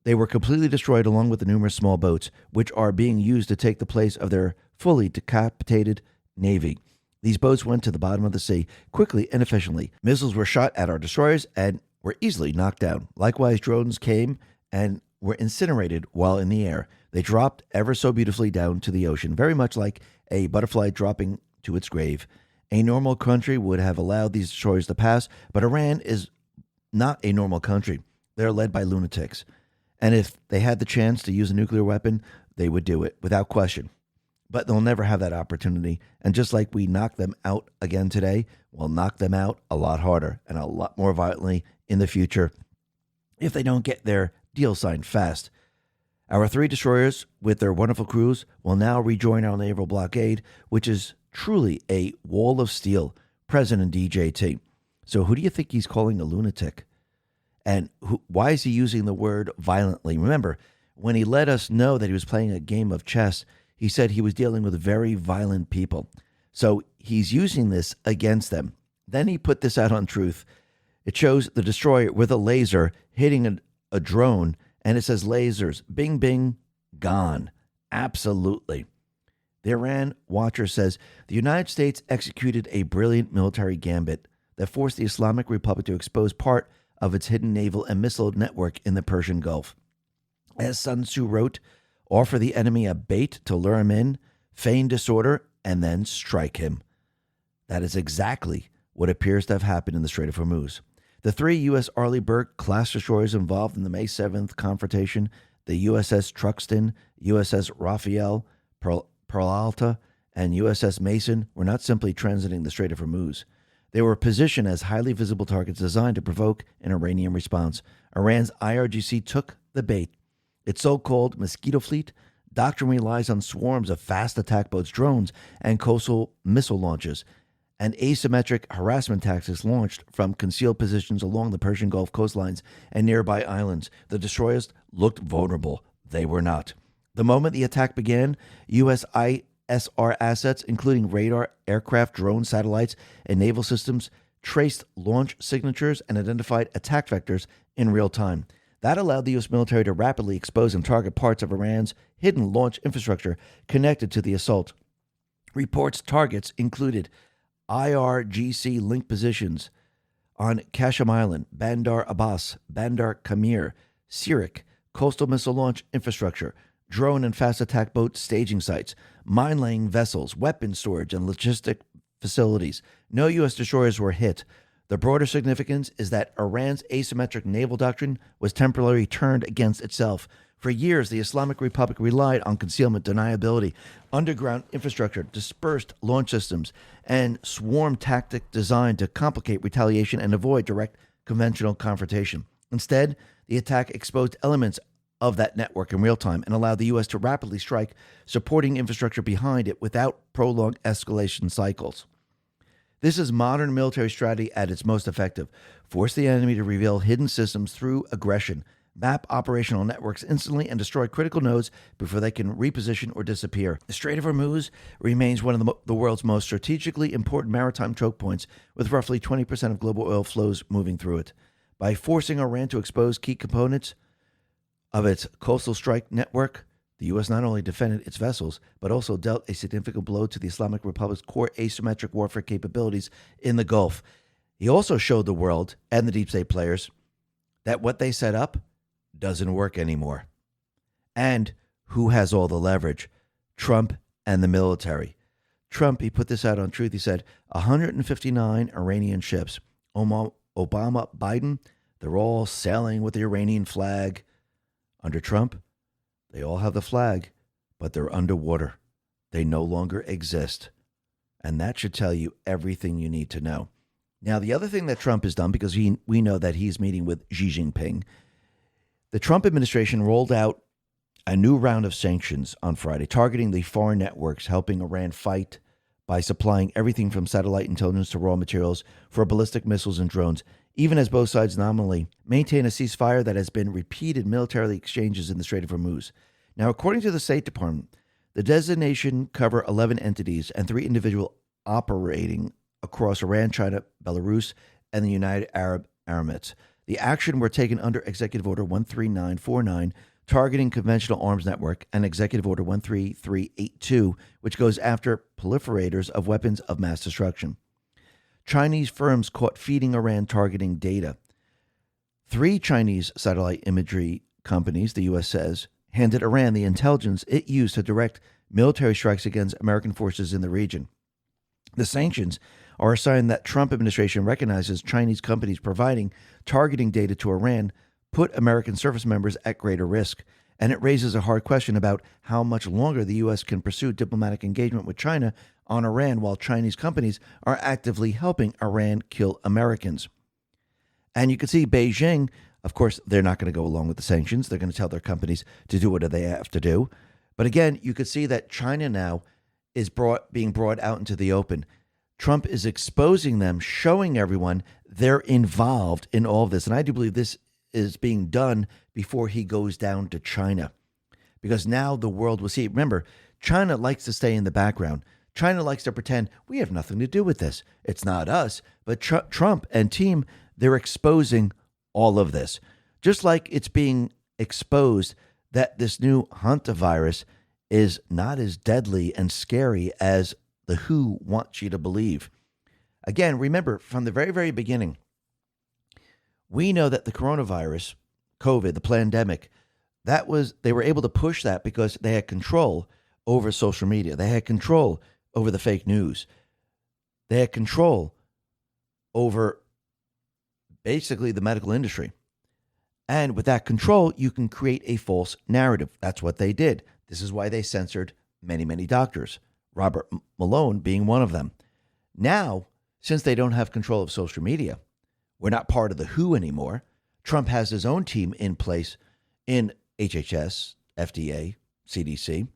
They were completely destroyed along with the numerous small boats, which are being used to take the place of their fully decapitated navy. These boats went to the bottom of the sea quickly and efficiently. Missiles were shot at our destroyers and were easily knocked down. Likewise, drones came and were incinerated while in the air. They dropped ever so beautifully down to the ocean, very much like a butterfly dropping to its grave. A normal country would have allowed these destroyers to pass, but Iran is not a normal country. They're led by lunatics. And if they had the chance to use a nuclear weapon, they would do it without question. But they'll never have that opportunity. And just like we knocked them out again today, we'll knock them out a lot harder and a lot more violently in the future if they don't get their deal signed fast. Our 3 destroyers, with their wonderful crews, will now rejoin our naval blockade, which is truly a wall of steel, President DJT. So who do you think he's calling a lunatic? And why is he using the word violently? Remember, when he let us know that he was playing a game of chess, he said he was dealing with very violent people. So he's using this against them. Then he put this out on Truth. It shows the destroyer with a laser hitting a drone, and it says lasers, bing, bing, gone. Absolutely. The Iran Watcher says the United States executed a brilliant military gambit that forced the Islamic Republic to expose part of its hidden naval and missile network in the Persian Gulf. As Sun Tzu wrote, offer the enemy a bait to lure him in, feign disorder, and then strike him. That is exactly what appears to have happened in the Strait of Hormuz. The 3 U.S. Arleigh Burke-class destroyers involved in the May 7th confrontation, the USS Truxtun, USS Raphael, Peralta, and USS Mason, were not simply transiting the Strait of Hormuz. They were positioned as highly visible targets designed to provoke an Iranian response. Iran's IRGC took the bait. Its so-called Mosquito Fleet doctrine relies on swarms of fast attack boats, drones, and coastal missile launches, and asymmetric harassment tactics launched from concealed positions along the Persian Gulf coastlines and nearby islands. The destroyers looked vulnerable. They were not. The moment the attack began, U.S. ISR assets, including radar, aircraft, drones, satellites, and naval systems, traced launch signatures and identified attack vectors in real time. That allowed the U.S. military to rapidly expose and target parts of Iran's hidden launch infrastructure connected to the assault. Reports targets included IRGC link positions on Qasem Island, Bandar Abbas, Bandar Kamir, Sirik, coastal missile launch infrastructure, drone and fast attack boat staging sites, mine-laying vessels, weapons storage, and logistic facilities. No U.S. destroyers were hit. The broader significance is that Iran's asymmetric naval doctrine was temporarily turned against itself. For years, the Islamic Republic relied on concealment, deniability, underground infrastructure, dispersed launch systems, and swarm tactic designed to complicate retaliation and avoid direct conventional confrontation. Instead, the attack exposed elements of that network in real time and allowed the U.S. to rapidly strike supporting infrastructure behind it without prolonged escalation cycles. This is modern military strategy at its most effective. Force the enemy to reveal hidden systems through aggression, map operational networks instantly, and destroy critical nodes before they can reposition or disappear. The Strait of Hormuz remains one of the world's most strategically important maritime choke points, with roughly 20% of global oil flows moving through it. By forcing Iran to expose key components of its coastal strike network, the U.S. not only defended its vessels, but also dealt a significant blow to the Islamic Republic's core asymmetric warfare capabilities in the Gulf. He also showed the world and the deep state players that what they set up doesn't work anymore. And who has all the leverage? Trump and the military. Trump, he put this out on Truth. He said 159 Iranian ships. Obama, Biden, they're all sailing with the Iranian flag. Under Trump, they all have the flag, but they're underwater. They no longer exist. And that should tell you everything you need to know. Now, the other thing that Trump has done, because we know that he's meeting with Xi Jinping, the Trump administration rolled out a new round of sanctions on Friday, targeting the foreign networks helping Iran fight by supplying everything from satellite intelligence to raw materials for ballistic missiles and drones, even as both sides nominally maintain a ceasefire that has been repeated military exchanges in the Strait of Hormuz. Now, according to the State Department, the designation cover 11 entities and 3 individuals operating across Iran, China, Belarus, and the United Arab Emirates. The action were taken under Executive Order 13949, targeting conventional arms network, and Executive Order 13382, which goes after proliferators of weapons of mass destruction. Chinese firms caught feeding Iran targeting data. 3 Chinese satellite imagery companies, the U.S. says, handed Iran the intelligence it used to direct military strikes against American forces in the region. The sanctions are a sign that Trump administration recognizes Chinese companies providing targeting data to Iran put American service members at greater risk. And it raises a hard question about how much longer the U.S. can pursue diplomatic engagement with China on Iran while Chinese companies are actively helping Iran kill Americans. And you can see Beijing, of course, they're not going to go along with the sanctions. They're going to tell their companies to do what they have to do. But again, you could see that China now is being brought out into the open. Trump is exposing them, showing everyone they're involved in all of this. And I do believe this is being done before he goes down to China, because now the world will see. Remember, China likes to stay in the background. China likes to pretend we have nothing to do with this. It's not us. But Trump and team, they're exposing all of this. Just like it's being exposed that this new hantavirus is not as deadly and scary as the WHO wants you to believe. Again, remember, from the very, very beginning, we know that the coronavirus, COVID, the pandemic, they were able to push that because they had control over social media. They had control over the fake news. They had control over basically the medical industry. And with that control, you can create a false narrative. That's what they did. This is why they censored many, many doctors, Robert Malone being one of them. Now, since they don't have control of social media, we're not part of the WHO anymore. Trump has his own team in place in HHS, FDA, CDC.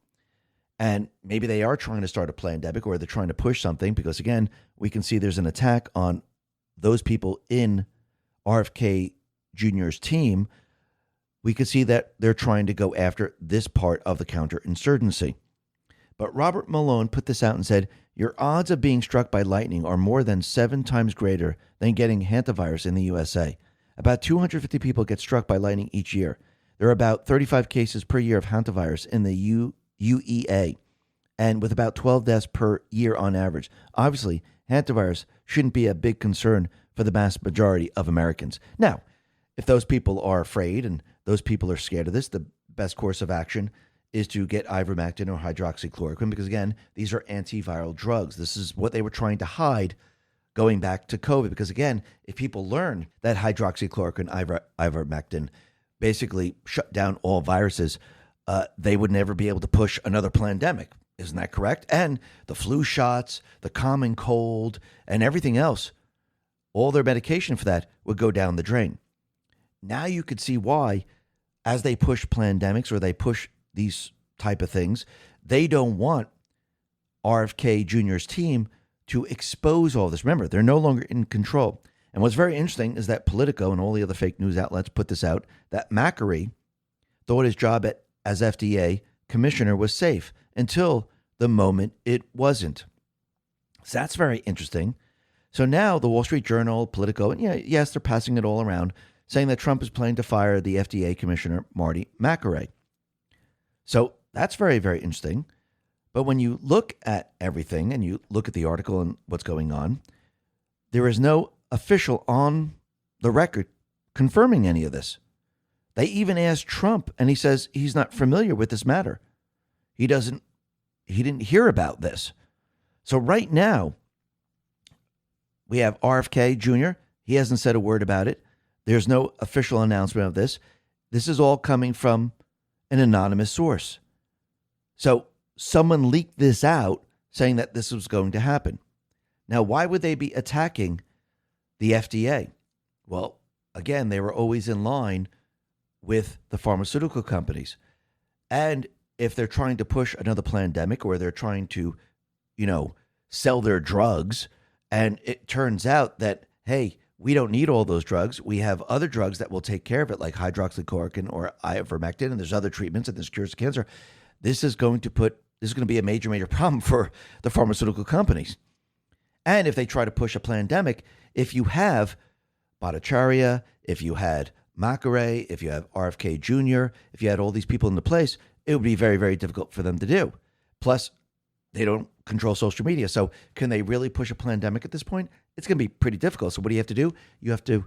And maybe they are trying to start a pandemic, or they're trying to push something, because, again, we can see there's an attack on those people in RFK Jr.'s team. We could see that they're trying to go after this part of the counterinsurgency. But Robert Malone put this out and said, your odds of being struck by lightning are more than 7 times greater than getting hantavirus in the USA. About 250 people get struck by lightning each year. There are about 35 cases per year of hantavirus in the UEA, and with about 12 deaths per year on average. Obviously, hantavirus shouldn't be a big concern for the vast majority of Americans. Now, if those people are afraid and those people are scared of this, the best course of action is to get ivermectin or hydroxychloroquine, because, again, these are antiviral drugs. This is what they were trying to hide going back to COVID, because, again, if people learn that hydroxychloroquine, ivermectin basically shut down all viruses, they would never be able to push another pandemic. Isn't that correct? And the flu shots, the common cold, and everything else, all their medication for that would go down the drain. Now you could see why, as they push pandemics or they push these type of things, they don't want RFK Jr.'s team to expose all this. Remember, they're no longer in control. And what's very interesting is that Politico and all the other fake news outlets put this out, that Macri thought his job as FDA commissioner was safe until the moment it wasn't. So that's very interesting. So now the Wall Street Journal, Politico, and yes, they're passing it all around, saying that Trump is planning to fire the FDA commissioner, Marty Makary. So that's very, very interesting. But when you look at everything and you look at the article and what's going on, there is no official on the record confirming any of this. They even asked Trump, and he says he's not familiar with this matter. He didn't hear about this. So right now, we have RFK Jr. He hasn't said a word about it. There's no official announcement of this. This is all coming from an anonymous source. So someone leaked this out saying that this was going to happen. Now, why would they be attacking the FDA? Well, again, they were always in line with the pharmaceutical companies. And if they're trying to push another pandemic, or they're trying to, sell their drugs, and it turns out that, hey, we don't need all those drugs. We have other drugs that will take care of it, like hydroxychloroquine or ivermectin, and there's other treatments, and there's cures of cancer. This is going to be a major, major problem for the pharmaceutical companies. And if they try to push a pandemic, if you have Bhattacharya, if you had Makary, if you have RFK Jr., if you had all these people in the place, it would be very, very difficult for them to do. Plus, they don't control social media. So can they really push a pandemic at this point? It's going to be pretty difficult. So what do you have to do? You have to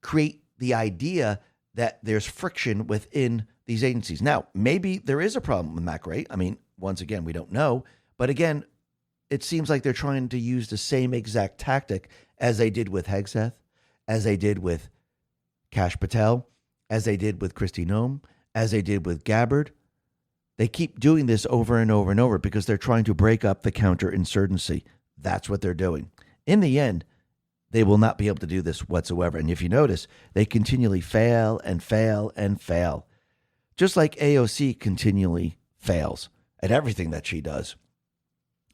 create the idea that there's friction within these agencies. Now, maybe there is a problem with Makary. I mean, once again, we don't know. But again, it seems like they're trying to use the same exact tactic as they did with Hegseth, as they did with Kash Patel, as they did with Kristi Noem, as they did with Gabbard. They keep doing this over and over and over because they're trying to break up the counterinsurgency. That's what they're doing. In the end, they will not be able to do this whatsoever. And if you notice, they continually fail and fail and fail. Just like AOC continually fails at everything that she does.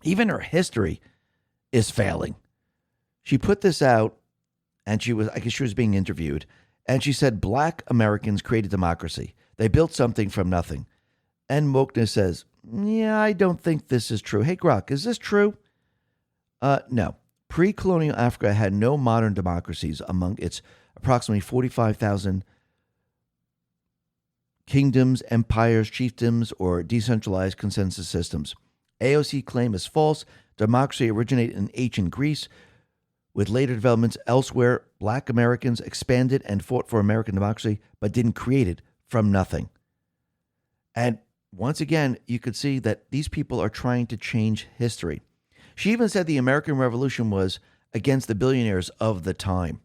Even her history is failing. She put this out, and I guess she was being interviewed, and she said, Black Americans created democracy. They built something from nothing. And Wokeness says, yeah, I don't think this is true. Hey, Grok, is this true? No. Pre-colonial Africa had no modern democracies among its approximately 45,000 kingdoms, empires, chiefdoms, or decentralized consensus systems. AOC claim is false. Democracy originated in ancient Greece. With later developments elsewhere, Black Americans expanded and fought for American democracy, but didn't create it from nothing. And once again, you could see that these people are trying to change history. She even said the American Revolution was against the billionaires of the time.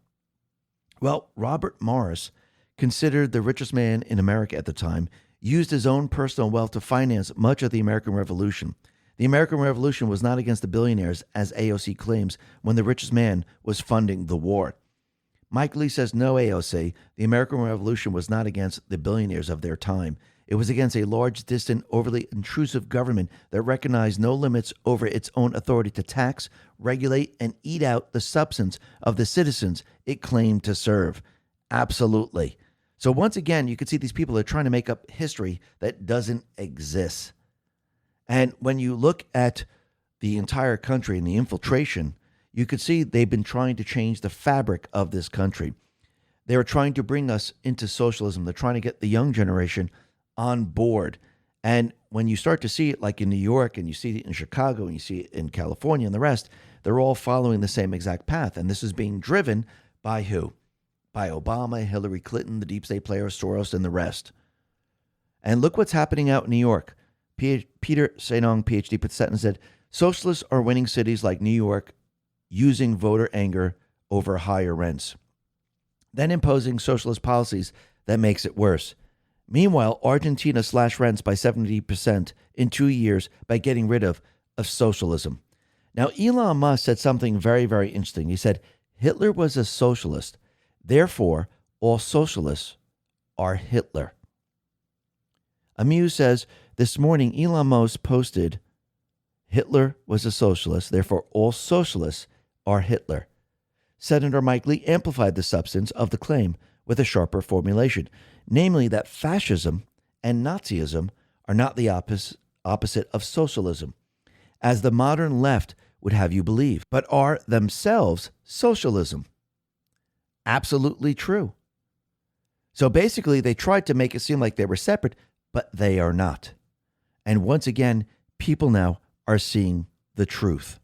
Well, Robert Morris, considered the richest man in America at the time, used his own personal wealth to finance much of the American Revolution. The American Revolution was not against the billionaires, as AOC claims, when the richest man was funding the war. Mike Lee says, no, AOC, the American Revolution was not against the billionaires of their time. It was against a large, distant, overly intrusive government that recognized no limits over its own authority to tax, regulate, and eat out the substance of the citizens it claimed to serve. Absolutely. So once again, you can see these people are trying to make up history that doesn't exist. And when you look at the entire country and the infiltration, you could see they've been trying to change the fabric of this country. They are trying to bring us into socialism. They're trying to get the young generation on board. And when you start to see it like in New York, and you see it in Chicago, and you see it in California and the rest, they're all following the same exact path. And this is being driven by who? By Obama, Hillary Clinton, the deep state players, Soros, and the rest. And look what's happening out in New York. Peter Senong, PhD, put that and said, socialists are winning cities like New York using voter anger over higher rents, then imposing socialist policies that makes it worse. Meanwhile, Argentina slashed rents by 70% in 2 years by getting rid of socialism. Now, Elon Musk said something very, very interesting. He said, Hitler was a socialist. Therefore, all socialists are Hitler. Amuse says, this morning, Elon Musk posted, Hitler was a socialist. Therefore, all socialists are Hitler. Senator Mike Lee amplified the substance of the claim with a sharper formulation, namely that fascism and Nazism are not the opposite of socialism, as the modern left would have you believe, but are themselves socialism. Absolutely true. So basically, they tried to make it seem like they were separate, but they are not. And once again, people now are seeing the truth.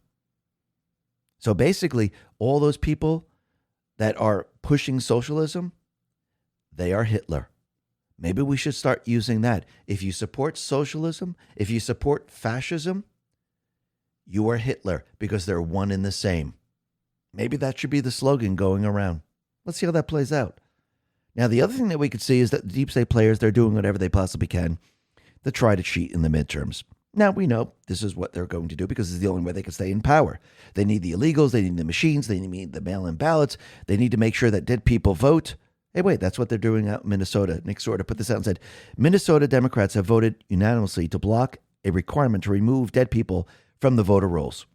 So basically, all those people that are pushing socialism, they are Hitler. Maybe we should start using that. If you support socialism, if you support fascism, you are Hitler, because they're one and the same. Maybe that should be the slogan going around. Let's see how that plays out. Now, the other thing that we could see is that the deep state players, they're doing whatever they possibly can to try to cheat in the midterms. Now, we know this is what they're going to do because it's the only way they can stay in power. They need the illegals, they need the machines, they need the mail-in ballots, they need to make sure that dead people vote. Hey, wait, that's what they're doing out in Minnesota. Nick Sorta put this out and said, Minnesota Democrats have voted unanimously to block a requirement to remove dead people from the voter rolls.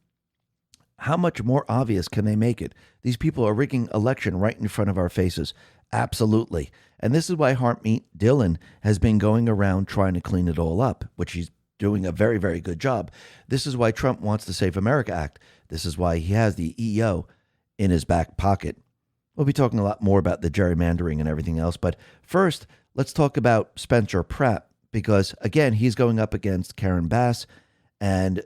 How much more obvious can they make it? These people are rigging election right in front of our faces. Absolutely. And this is why Harmeet Dillon has been going around trying to clean it all up, which he's doing a very, very good job. This is why Trump wants the Save America Act. This is why he has the EO in his back pocket. We'll be talking a lot more about the gerrymandering and everything else. But first, let's talk about Spencer Pratt, because, again, he's going up against Karen Bass and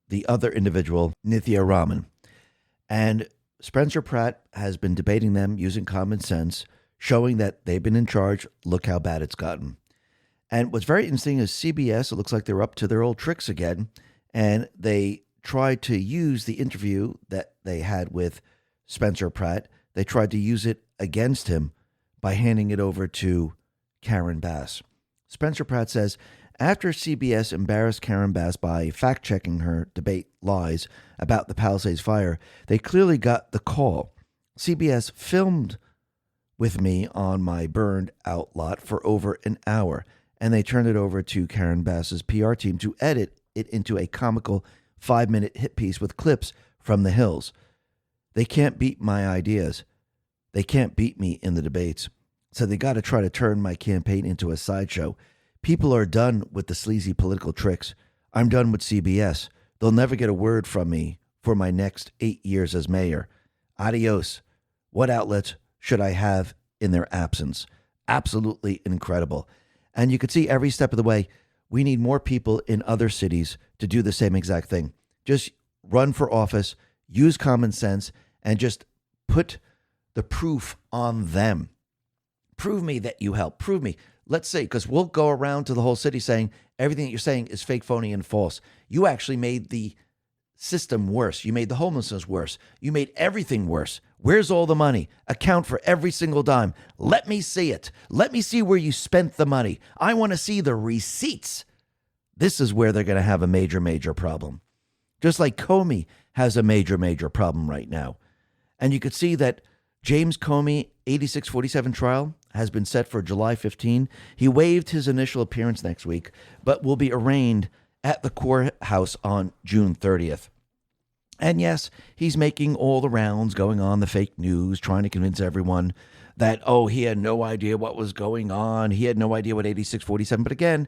the other individual, Nithya Raman. And Spencer Pratt has been debating them using common sense, showing that they've been in charge. Look how bad it's gotten. And what's very interesting is CBS, it looks like they're up to their old tricks again. And they tried to use the interview that they had with Spencer Pratt. They tried to use it against him by handing it over to Karen Bass. Spencer Pratt says, after CBS embarrassed Karen Bass by fact-checking her debate lies about the Palisades fire, they clearly got the call. CBS filmed with me on my burned out lot for over an hour, and they turned it over to Karen Bass's PR team to edit it into a comical 5-minute hit piece with clips from the hills. They can't beat my ideas. They can't beat me in the debates. So they got to try to turn my campaign into a sideshow. People are done with the sleazy political tricks. I'm done with CBS. They'll never get a word from me for my next 8 years as mayor. Adios. What outlets should I have in their absence? Absolutely incredible. And you could see every step of the way, we need more people in other cities to do the same exact thing. Just run for office, use common sense, and just put the proof on them. Prove me that you help. Prove me. Let's say, because we'll go around to the whole city saying everything that you're saying is fake, phony, and false. You actually made the system worse. You made the homelessness worse. You made everything worse. Where's all the money? Account for every single dime. Let me see it. Let me see where you spent the money. I want to see the receipts. This is where they're going to have a major, major problem. Just like Comey has a major, major problem right now. And you could see that James Comey 8647 trial has been set for July 15. He waived his initial appearance next week, but will be arraigned at the courthouse on June 30th. And yes, he's making all the rounds, going on the fake news, trying to convince everyone that, he had no idea what was going on. He had no idea what 8647. But again,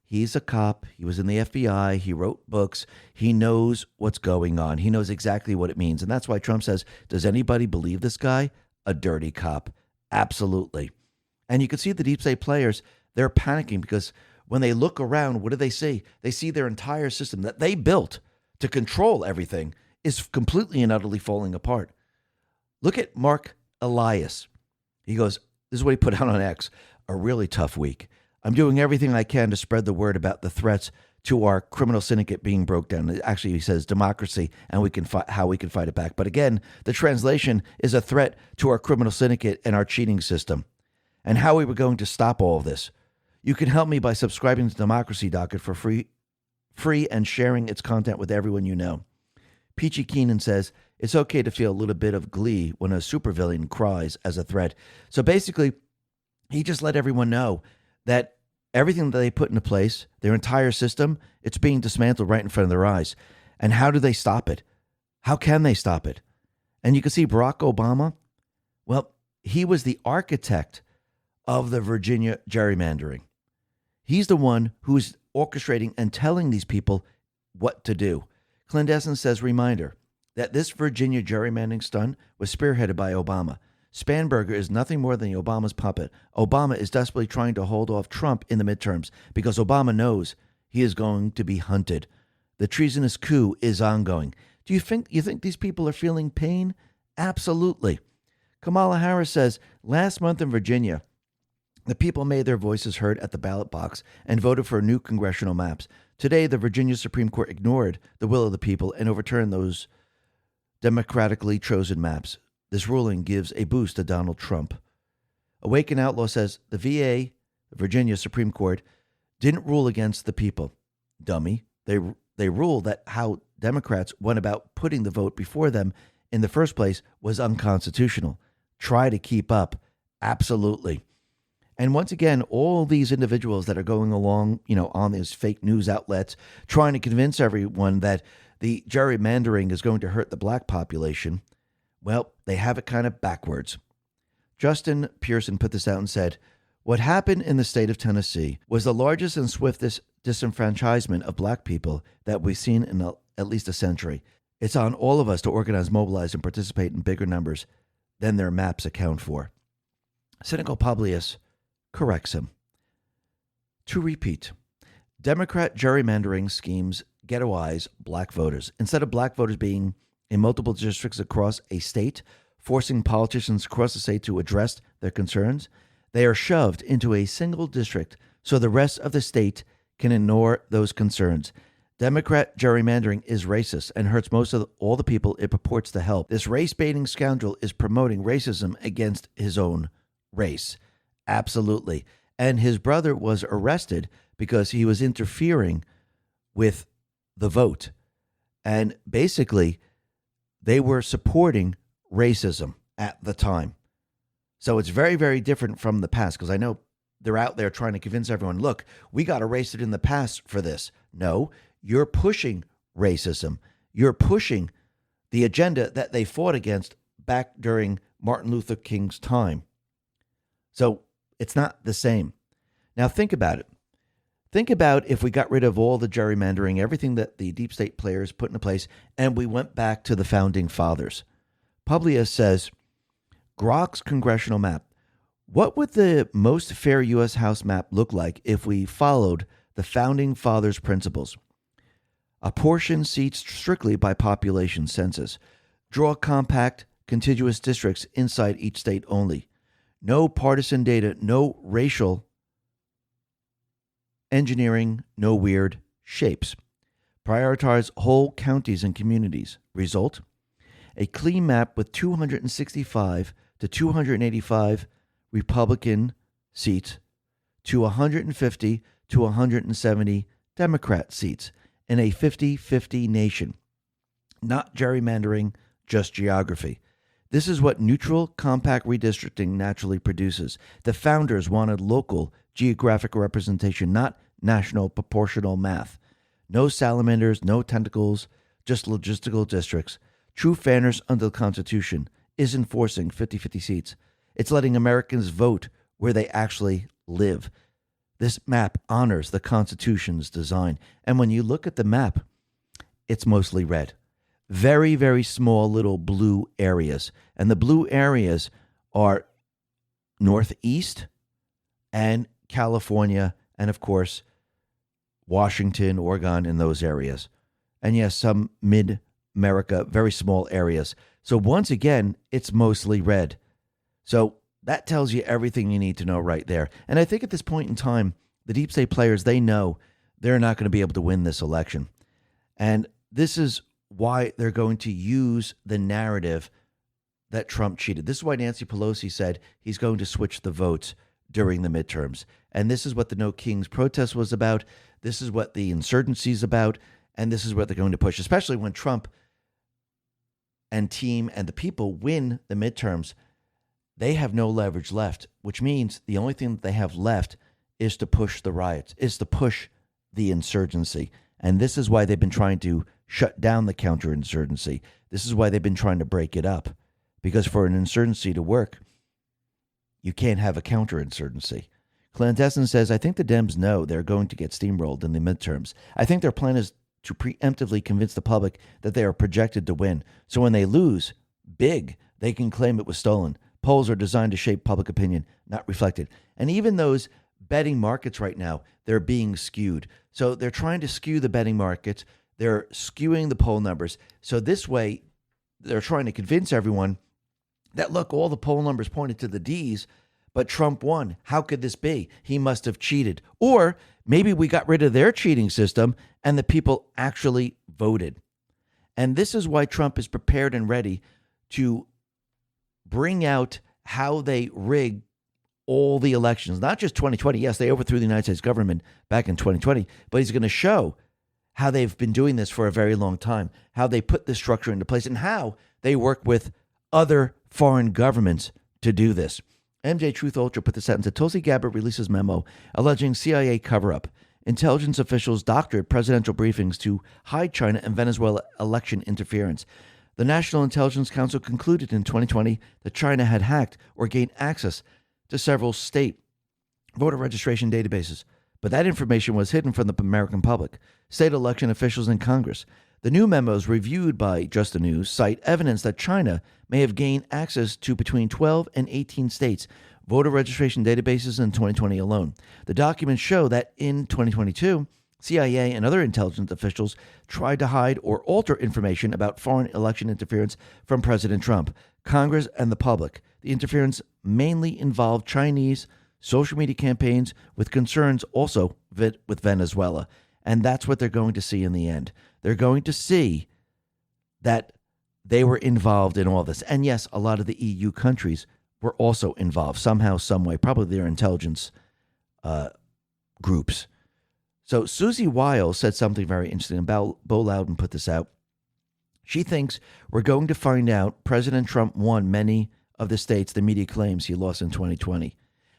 he's a cop. He was in the FBI. He wrote books. He knows what's going on. He knows exactly what it means. And that's why Trump says, does anybody believe this guy? A dirty cop. Absolutely. And you can see the deep state players, they're panicking because when they look around, what do they see? They see their entire system that they built to control everything is completely and utterly falling apart. Look at Mark Elias. He goes, this is what he put out on X, a really tough week. I'm doing everything I can to spread the word about the threats to our criminal syndicate being broke down. Actually, he says democracy and how we can fight it back. But again, the translation is a threat to our criminal syndicate and our cheating system. And how we were going to stop all of this. You can help me by subscribing to Democracy Docket for free and sharing its content with everyone you know. Peachy Keenan says, it's okay to feel a little bit of glee when a supervillain cries as a threat. So basically, he just let everyone know that everything that they put into place, their entire system, it's being dismantled right in front of their eyes. And how do they stop it? How can they stop it? And you can see Barack Obama, well, he was the architect of the Virginia gerrymandering. He's the one who's orchestrating and telling these people what to do. Clandestine says, reminder, that this Virginia gerrymandering stunt was spearheaded by Obama. Spanberger is nothing more than Obama's puppet. Obama is desperately trying to hold off Trump in the midterms because Obama knows he is going to be hunted. The treasonous coup is ongoing. Do you think these people are feeling pain? Absolutely. Kamala Harris says, last month in Virginia, the people made their voices heard at the ballot box and voted for new congressional maps. Today, the Virginia Supreme Court ignored the will of the people and overturned those democratically chosen maps. This ruling gives a boost to Donald Trump. Awaken Outlaw says the VA, the Virginia Supreme Court, didn't rule against the people. Dummy. They ruled that how Democrats went about putting the vote before them in the first place was unconstitutional. Try to keep up. Absolutely. And once again, all these individuals that are going along, on these fake news outlets, trying to convince everyone that the gerrymandering is going to hurt the black population, well, they have it kind of backwards. Justin Pearson put this out and said, what happened in the state of Tennessee was the largest and swiftest disenfranchisement of black people that we've seen in at least a century. It's on all of us to organize, mobilize, and participate in bigger numbers than their maps account for. Cynical Publius corrects him. To repeat, Democrat gerrymandering schemes ghettoize black voters. Instead of black voters being in multiple districts across a state, forcing politicians across the state to address their concerns, they are shoved into a single district so the rest of the state can ignore those concerns. Democrat gerrymandering is racist and hurts most of all the people it purports to help. This race-baiting scoundrel is promoting racism against his own race. Absolutely. And his brother was arrested because he was interfering with the vote. And basically, they were supporting racism. at the time. So it's very, very different from the past, because I know they're out there trying to convince everyone, look, we got arrested in the past for this. No, you're pushing racism. You're pushing the agenda that they fought against back during Martin Luther King's time. So it's not the same. Now think about it. Think about if we got rid of all the gerrymandering, everything that the deep state players put into place, and we went back to the founding fathers. Publius says, Grok's congressional map. What would the most fair U.S. House map look like if we followed the founding fathers' principles? Apportion seats strictly by population census. Draw compact, contiguous districts inside each state only. No partisan data, no racial engineering, no weird shapes. Prioritize whole counties and communities. Result? A clean map with 265 to 285 Republican seats to 150 to 170 Democrat seats in a 50-50 nation. Not gerrymandering, just geography. This is what neutral, compact redistricting naturally produces. The founders wanted local geographic representation, not national proportional math. No salamanders, no tentacles, just logistical districts. True fairness under the Constitution is enforcing 50-50 seats. It's letting Americans vote where they actually live. This map honors the Constitution's design. And when you look at the map, it's mostly red. Very, very small little blue areas. And the blue areas are Northeast and California, and of course, Washington, Oregon, in those areas. And yes, some mid-America, very small areas. So once again, it's mostly red. So that tells you everything you need to know right there. And I think at this point in time, the deep state players, they know they're not going to be able to win this election. And this is why they're going to use the narrative that Trump cheated. This is why Nancy Pelosi said he's going to switch the votes during the midterms. And this is what the No Kings protest was about. This is what the insurgency is about. And this is what they're going to push, especially when Trump and team and the people win the midterms. They have no leverage left, which means the only thing that they have left is to push the riots, is to push the insurgency. And this is why they've been trying to shut down the counterinsurgency. This is why they've been trying to break it up. Because for an insurgency to work, you can't have a counterinsurgency. Clandestine says, I think the Dems know they're going to get steamrolled in the midterms. I think their plan is to preemptively convince the public that they are projected to win. So when they lose big, they can claim it was stolen. Polls are designed to shape public opinion, not reflected. And even those betting markets right now, they're being skewed. So they're trying to skew the betting markets. They're skewing the poll numbers. So this way, they're trying to convince everyone that, look, all the poll numbers pointed to the D's, but Trump won. How could this be? He must have cheated. Or maybe we got rid of their cheating system and the people actually voted. And this is why Trump is prepared and ready to bring out how they rig all the elections, not just 2020. Yes, they overthrew the United States government back in 2020, but he's going to show how they've been doing this for a very long time, how they put this structure into place, and how they work with other foreign governments to do this. MJ Truth Ultra put this out and said, Tulsi Gabbard releases memo alleging CIA cover-up. Intelligence officials doctored presidential briefings to hide China and Venezuela election interference. The National Intelligence Council concluded in 2020 that China had hacked or gained access to several state voter registration databases, but that information was hidden from the American public, state election officials, and Congress. The new memos reviewed by Just the News cite evidence that China may have gained access to between 12 and 18 states' voter registration databases in 2020 alone. The documents show that in 2022, CIA and other intelligence officials tried to hide or alter information about foreign election interference from President Trump, Congress, and the public. The interference mainly involved Chinese social media campaigns with concerns also with Venezuela. And that's what they're going to see in the end. They're going to see that they were involved in all this. And yes, a lot of the EU countries were also involved somehow, some way, probably their intelligence groups. So Susie Wiles said something very interesting about Bo Loudon put this out. She thinks we're going to find out President Trump won many of the states the media claims he lost in 2020.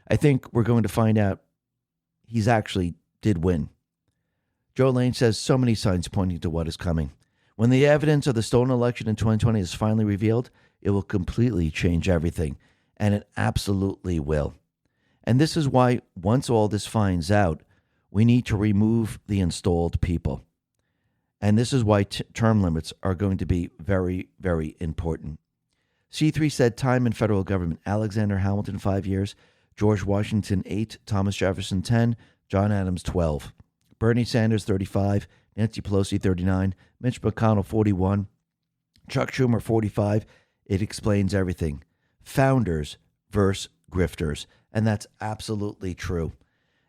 I think we're going to find out he's actually did win. Joe Lane says so many signs pointing to what is coming. When the evidence of the stolen election in 2020 is finally revealed, it will completely change everything, and it absolutely will. And this is why once all this finds out, we need to remove the installed people. And this is why term limits are going to be very, very important. C3 said time in federal government. Alexander Hamilton, 5 years. George Washington, 8. Thomas Jefferson, 10. John Adams, 12. Bernie Sanders, 35. Nancy Pelosi, 39. Mitch McConnell, 41. Chuck Schumer, 45. It explains everything. Founders versus grifters. And that's absolutely true.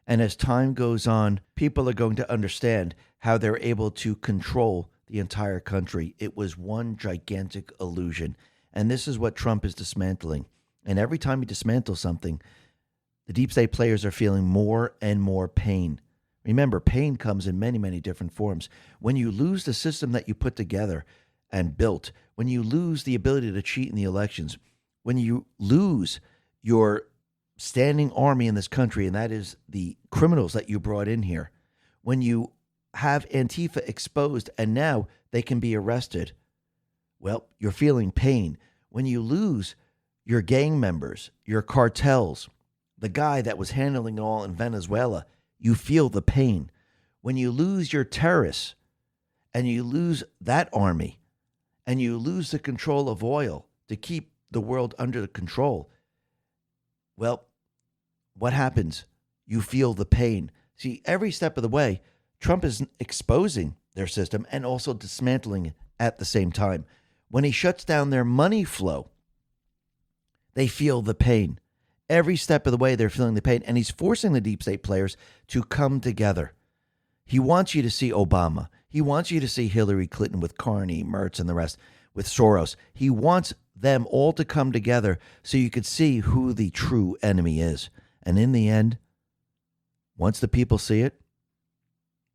And as time goes on, people are going to understand how they're able to control the entire country. It was one gigantic illusion. And this is what Trump is dismantling. And every time he dismantles something, the deep state players are feeling more and more pain. Remember, pain comes in many, many different forms. When you lose the system that you put together and built, when you lose the ability to cheat in the elections, when you lose your standing army in this country, and that is the criminals that you brought in here, when you have Antifa exposed and now they can be arrested, well, you're feeling pain. When you lose your gang members, your cartels, the guy that was handling it all in Venezuela, you feel the pain. When you lose your terrorists and you lose that army and you lose the control of oil to keep the world under control, well, what happens? You feel the pain. See, every step of the way, Trump is exposing their system and also dismantling it at the same time. When he shuts down their money flow, they feel the pain. Every step of the way, they're feeling the pain. And he's forcing the deep state players to come together. He wants you to see Obama. He wants you to see Hillary Clinton with Carney, Mertz, and the rest, with Soros. He wants them all to come together so you could see who the true enemy is. And in the end, once the people see it,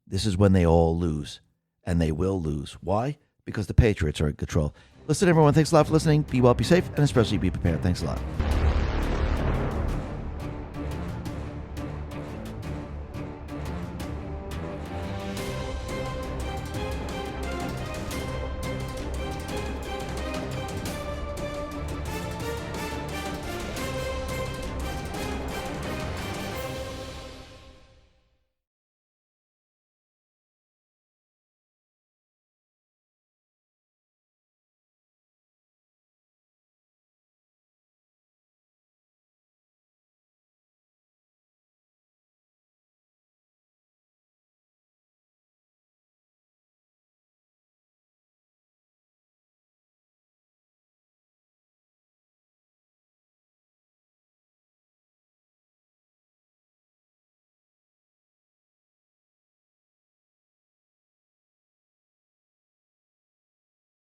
this is when they all lose. And they will lose. Why? Because the Patriots are in control. Listen, everyone. Thanks a lot for listening. Be well, be safe, and especially be prepared. Thanks a lot.